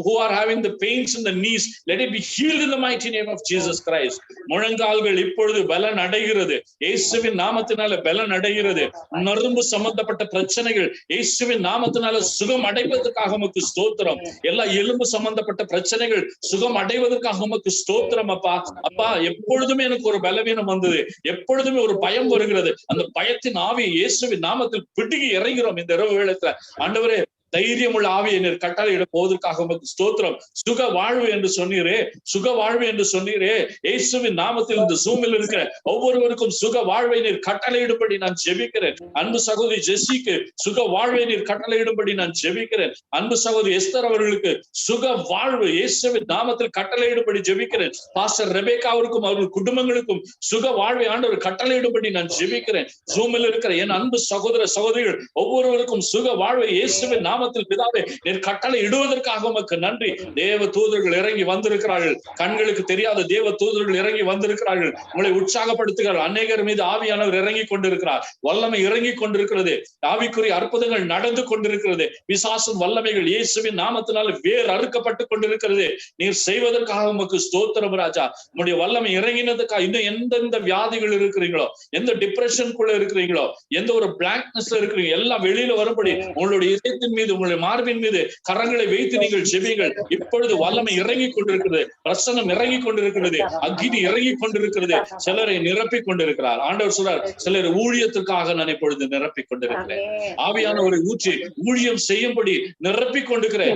who are having the pains in the knees, let it be healed in the mighty name of Jesus Christ. முழங்கால்கள் இப்பொழுது பலன் அடைகிறது. இயேசுவின் நாமத்தினால பலன் அடைகிறது. நரம்பு சம்பந்தப்பட்ட பிரச்சனைகள் இயேசுவின் நாமத்தினால சுகம் அடைவதற்காக உமக்கு ஸ்தோத்திரம். எல்லா எலும்பு சம்பந்தப்பட்ட பிரச்சனைகள் சுகம் அடைவதற்காக உமக்கு ஸ்தோத்திரம் அப்பா. அப்பா, எப்பொழுதுமே எனக்கு ஒரு பலவீனம் வந்தது, எப்பொழுதுமே ஒரு பயம் வருகிறது. அந்த பயத்தின் ஆவியை இயேசுவின் நாமத்தில் பிடுங்கி இறங்கிறோம் இந்த இரவு வேளைத்துல. ஆண்டவரே, தைரியமுள்ள ஆவியை நீர் கட்டளையிட போவதற்காக உமக்கு ஸ்தோத்திரம். சுக வாழ்வு என்று சொன்னீரே, சுக வாழ்வு என்று சொன்னீரே. இயேசுவின் நாமத்தில் இந்த ஜூமில் இருக்கிற ஒவ்வொருவருக்கும் சுக வாழ்வை நீர் கட்டளையிடும்படி நான் ஜெபிக்கிறேன். அன்பு சகோதரி ஜெசிக்கு சுக வாழ்வை நீர் கட்டளையிடும்படி நான் ஜெபிக்கிறேன். அன்பு சகோதரி எஸ்தர் அவர்களுக்கு சுக வாழ்வு இயேசுவின் நாமத்தில் கட்டளையிடும்படி ஜெபிக்கிறேன். பாஸ்டர் ரெபேக்காவிற்கும் அவர்கள் குடும்பங்களுக்கும் சுக வாழ்வை ஆண்டவர் கட்டளையிடும்படி நான் ஜெபிக்கிறேன். ஜூமில் இருக்கிற என் அன்பு சகோதர சகோதரிகள் ஒவ்வொருவருக்கும் சுக வாழ்வை இயேசுவின் நாமத்தில் பிதாவே நீர் கட்டளை இடுவதற்காக உமக்கு நன்றி. தேவ தூதர்கள் இறங்கி வந்திருக்கிறார்கள். கண்களுக்கு தெரியாத தேவ தூதர்கள் இறங்கி வந்திருக்கிறார்கள். உங்களை உற்சாகப்படுத்துகிறார்கள். அநேகர் மீது ஆவியானவர் இறங்கி கொண்டிருக்கிறார். வல்லமை இறங்கி கொண்டிருக்கிறது. ஆவிக்குரிய அற்புதங்கள் நடந்து கொண்டிருக்கிறது. பிசாசின் வல்லமைகள் இயேசுவின் நாமத்தினால வேர் அறுக்கப்பட்டு கொண்டிருக்கிறது. நீர் செய்வதற்காக உமக்கு ஸ்தோத்திரம் ராஜா. உங்களுடைய வல்லமை இறங்கினதுக்காக இன்னும் எந்தெந்த வியாதிகள் இருக்கிறீங்களோ, எந்த டிப்ரெஷனுக்குள்ள இருக்கிறீங்களோ, எந்த ஒரு பிளாங்க்னஸ்ல இருக்கிறீங்க, எல்லாம் வெளியில வரும்படி உங்களுடைய இதயத்தின் மீது உங்களுடைய மார்பின் மீது கரங்களை வைத்து நீங்கள் ஜெபியுங்கள். இப்பொழுது வல்லமை இறங்கி கொண்டிருக்கிறது. பிரசன்னம் இறங்கி கொண்டிருக்கிறது. அக்கினி இறங்கி கொண்டிருக்கிறது. சிலரை நிரப்பி கொண்டிருக்கிறார். ஆண்டவர் சொல்றார், சிலர் ஊழியத்துக்காக நான் இப்பொழுது நிரப்பி கொண்டிருக்கிறேன். ஆவியானவரை ஊற்றி ஊழியம் செய்யும்படி நிரப்பி கொண்டிருக்கிறேன்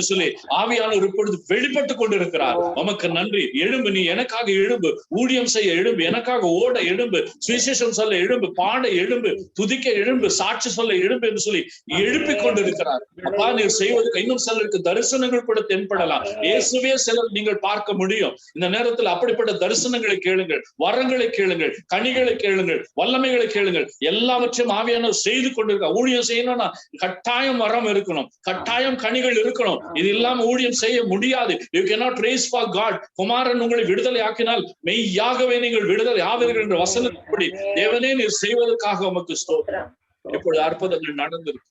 சொல்லி ஆவியானவர் இப்பொழுது வெளிப்பட்டு கொண்டிருக்கிறார். உமக்கு நன்றி. எழும்பு, நீ எனக்காக எழும்பு, ஊழியம் செய்ய எழும்பு, எனக்காக ஓட எழும்பு, சுவிசேஷம் சொல்ல எழும்பு, பாட எழும்பு, துதிக்க எழும்பு, சாட்சி சொல்ல எழும்பு என்று சொல்லி எழுப்பிக் கொண்டிருக்கிறார். அப்பா, நீர் செய்வதற்கு இன்னும் சிலருக்கு தரிசனங்கள் கூட தென்படலாம். இயேசுவே சிலர் நீங்கள் பார்க்க முடியும். இந்த நேரத்தில் அப்படிப்பட்ட தரிசனங்களை கேளுங்கள், வரங்களை கேளுங்கள், கனிகளை கேளுங்கள், வல்லமைகளை கேளுங்கள். எல்லாவற்றையும் ஆவியானவர் செய்து கொண்டிருக்க. ஊழியம் செய்யணும்னா கட்டாயம் வரம் இருக்கணும், கட்டாயம் கனிகள் இருக்கணும். இது இல்லாம ஊழியம் செய்ய முடியாது. You cannot raise for God. குமாரன் உங்களை விடுதலை ஆக்கினால் மெய்யாகவே நீங்கள் விடுதலை ஆவீர்கள் என்ற வசனத்தின்படி தேவனே நீர் செய்வதற்காக உமக்கு ஸ்தோத்திரம். இப்பொழுது அற்புதங்கள் நடந்திருக்கு.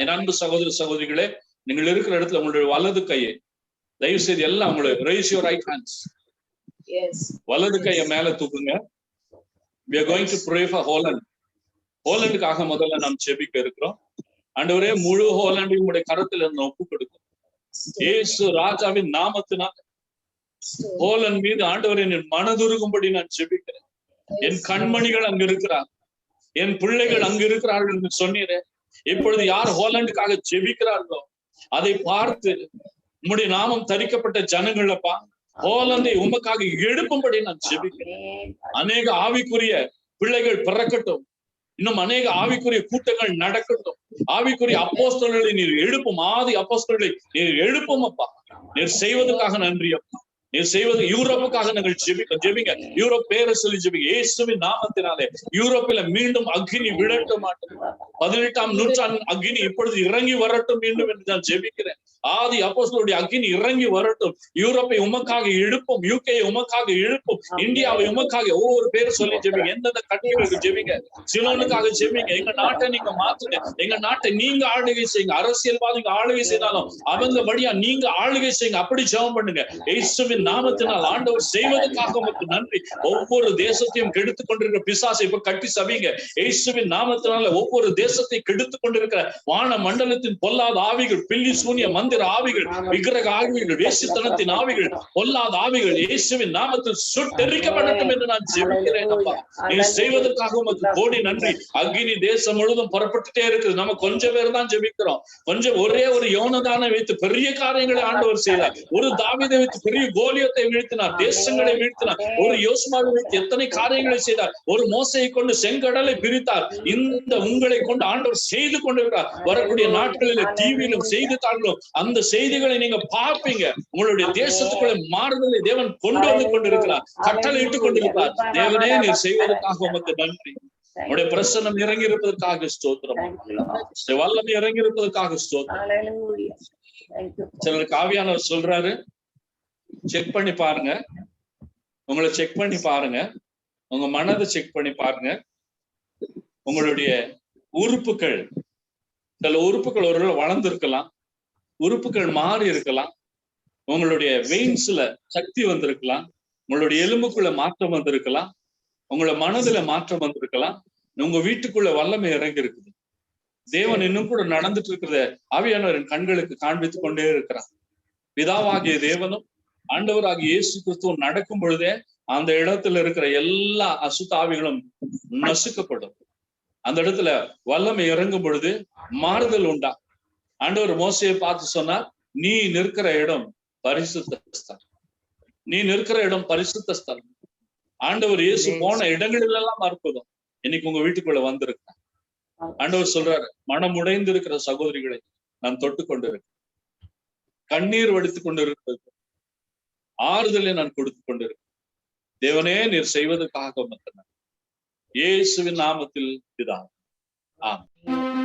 என் அன்பு சகோதர சகோதரிகளே, நீங்கள் இருக்கிற இடத்துல உங்களுடைய வலது கையை தயவு செய்து எல்லாம் உங்களுக்கு raise your right hands. வலது கையை மேல தூக்குங்க. We are going to pray for Holland. ஹோலண்டுக்காக முதல்ல நாம் ஜெபிக்க இருக்கிறோம். ஆண்டவரே, முழு ஹோலண்டையும் உங்களுடைய கரத்தில் ஒப்பு கொடுக்கும். இயேசு ராஜாவின் நாமத்தினால் ஹோலண்ட் மீது ஆண்டவரே என் மனதுருகும்படி நான் ஜெபிக்கிறேன். என் கண்மணிகள் அங்கு இருக்கிறார், என் பிள்ளைகள் அங்கு இருக்கிறார்கள் என்று சொன்னீரே. இப்பொழுது யார் ஹோலண்டுக்காக ஜெபிக்கிறார்களோ அதை பார்த்து உம்முடைய நாமம் தரிக்கப்பட்ட ஜனங்களப்பா, ஹோலண்டை உமக்காக எழுப்பும்படி நான் ஜெபிக்கிறேன். அநேக ஆவிக்குரிய பிள்ளைகள் பிறக்கட்டும். இன்னும் அநேக ஆவிக்குரிய கூட்டங்கள் நடக்கட்டும். ஆவிக்குரிய அப்போஸ்தலர்களை நீர் எழுப்பும். ஆதி அப்போஸ்தலர்களை நீர் எழுப்பும் அப்பா. நீர் செய்வதற்காக நன்றி அப்பா. நீர் செய்வது யூரோப்புக்காக நாங்கள் ஜெபிங்க. யூரோப் பேரை சொல்லி ஜெபிங்க. இயேசுவின் நாமத்தினாலே யூரோப்பில மீண்டும் அக்னி விழட்டும். 18ஆம் நூற்றாண்டு அக்னி இப்பொழுது இறங்கி வரட்டும் மீண்டும் என்று நான் ஜெபிக்கிறேன். ஆதி அப்போஸ்தலருடைய அக்னி இறங்கி வரட்டும். யூரோப்பை உமக்காக எழுப்பும், யூகே உமக்காக எழுப்பும், இந்தியாவை உமக்காக ஒவ்வொரு பேரை சொல்லி ஜெபிங்க. எந்தெந்த கண்ட்ரிகளுக்கு ஜெபிங்க, சிலோனுக்காக ஜெபிங்க. எங்க நாட்டை நீங்க மாத்துங்க, எங்க நாட்டை நீங்க ஆளுகை செய்யுங்க. அரசியல்வாதிங்க ஆளுகை செய்தாலும் அவங்க வழியா நீங்க ஆளுகை செய்யுங்க. அப்படி ஜெபம் பண்ணுங்க. இயேசுவின் நாமத்தினால் ஆண்டவர் செய்வதற்காக உமக்கு நன்றி. ஒவ்வொரு தேசத்தையும் கெடுத்துக் கொண்டிருக்கிற பிசாசை இப்ப கட்டி சபிங்க. இயேசுவின் நாமத்தினால ஒவ்வொரு தேசத்தை கெடுத்துக் கொண்டிருக்கிற வான மண்டலத்தின் பொல்லாத ஆவிகள், பில்லி சூனிய மந்திர ஆவிகள், விக்கிரக ஆவிகள், வேசித்தனத்தின் ஆவிகள், பொல்லாத ஆவிகள் இயேசுவின் நாமத்தில் சுட்டெரிக்கப்படட்டும் என்று நான் ஜெபிக்கிறேன் அப்பா. நீ செய்வதற்காக உமக்கு கோடி நன்றி. அக்னி தேசம் முழுவதும் புறப்பட்டுட்டே இருக்குது. நம்ம கொஞ்சம் பேர் தான் ஜெபிக்கிறோம். கொஞ்சம் ஒரே ஒரு யோனதானை வைத்து பெரிய காரியங்களை ஆண்டவர் செய்தார். ஒரு தாவீதை வைத்து பெரிய கோலியத்தை வீழ்த்தினார், தேசங்களை வீழ்த்தினார். ஒரு யோசுவாவை வைத்து எத்தனை காரியங்களை செய்தார். ஒரு மோசையை கொண்டு செங்கடலை பிரித்தார். இந்த உங்களை கொண்டு ஆண்டவர் செய்து கொண்டிருக்கிறார். வரக்கூடிய நாட்களில் டிவியிலும் செய்தித்தாள்களும் அந்த செய்திகளை நீங்க பார்ப்பீங்க. உங்களுடைய தேசத்துக்குள்ள மாறுதலை தேவன் கொண்டு வந்து கொண்டிருக்கிறார், கட்டளை இட்டுக் கொண்டிருக்கிறார். தேவனே நீர் செய்வதற்காக உமக்கு நன்றி. உங்களுடைய பிரசன்னம் இறங்கி இருப்பதற்காக ஸ்தோத்திரம். வல்லமை இறங்கி இருப்பதற்காக ஸ்தோத்திரம். சிலருக்கு ஆவியானவர் சொல்றாரு, செக் பண்ணி பாருங்க, உங்களை செக் பண்ணி பாருங்க, உங்க மனதை செக் பண்ணி பாருங்க. உங்களுடைய உறுப்புகள், சில உறுப்புகள் ஒரு வளர்ந்து இருக்கலாம், உறுப்புகள் மாறி இருக்கலாம், உங்களுடைய வெயின்ஸ்ல சக்தி வந்திருக்கலாம், உங்களுடைய எலும்புக்குள்ள மாற்றம் வந்திருக்கலாம், உங்களோட மனதுல மாற்றம் வந்திருக்கலாம், உங்க வீட்டுக்குள்ள வல்லமை இறங்கி இருக்குது. தேவன் இன்னும் கூட நடந்துட்டு இருக்கிறத ஆவியானவரின் கண்களுக்கு காண்பித்துக் கொண்டே இருக்கிறான். பிதாவாகிய தேவனும் ஆண்டவராகிய இயேசு கிறிஸ்துவும் நடக்கும் பொழுதே அந்த இடத்துல இருக்கிற எல்லா அசுத்த ஆவிகளும் நசுக்கப்படும். அந்த இடத்துல வல்லமை இறங்கும் பொழுது மாறுதல் உண்டா. ஆண்டவர் மோசையை பார்த்து சொன்னார், நீ நிற்கிற இடம் பரிசுத்த ஸ்தலம், நீ நிற்கிற இடம் பரிசுத்த ஸ்தலம். ஆண்டவர் இயேசு போன இடங்களில் எல்லாம் அற்புதம் இன்னைக்கு உங்க வீட்டுக்குள்ள வந்திருக்க. ஆண்டவர் சொல்றாரு, மனம் உடைந்து இருக்கிற சகோதரிகளை நான் தொட்டு கொண்டிருக்கேன், கண்ணீர் வடித்துக் கொண்டிருக்கிறது, ஆறுதலை நான் கொடுத்து கொண்டிருக்கேன். தேவனே நீர் செய்வதற்காக மட்டும்தான் இயேசுவின் நாமத்தில் பிதாவே. ஆமென்.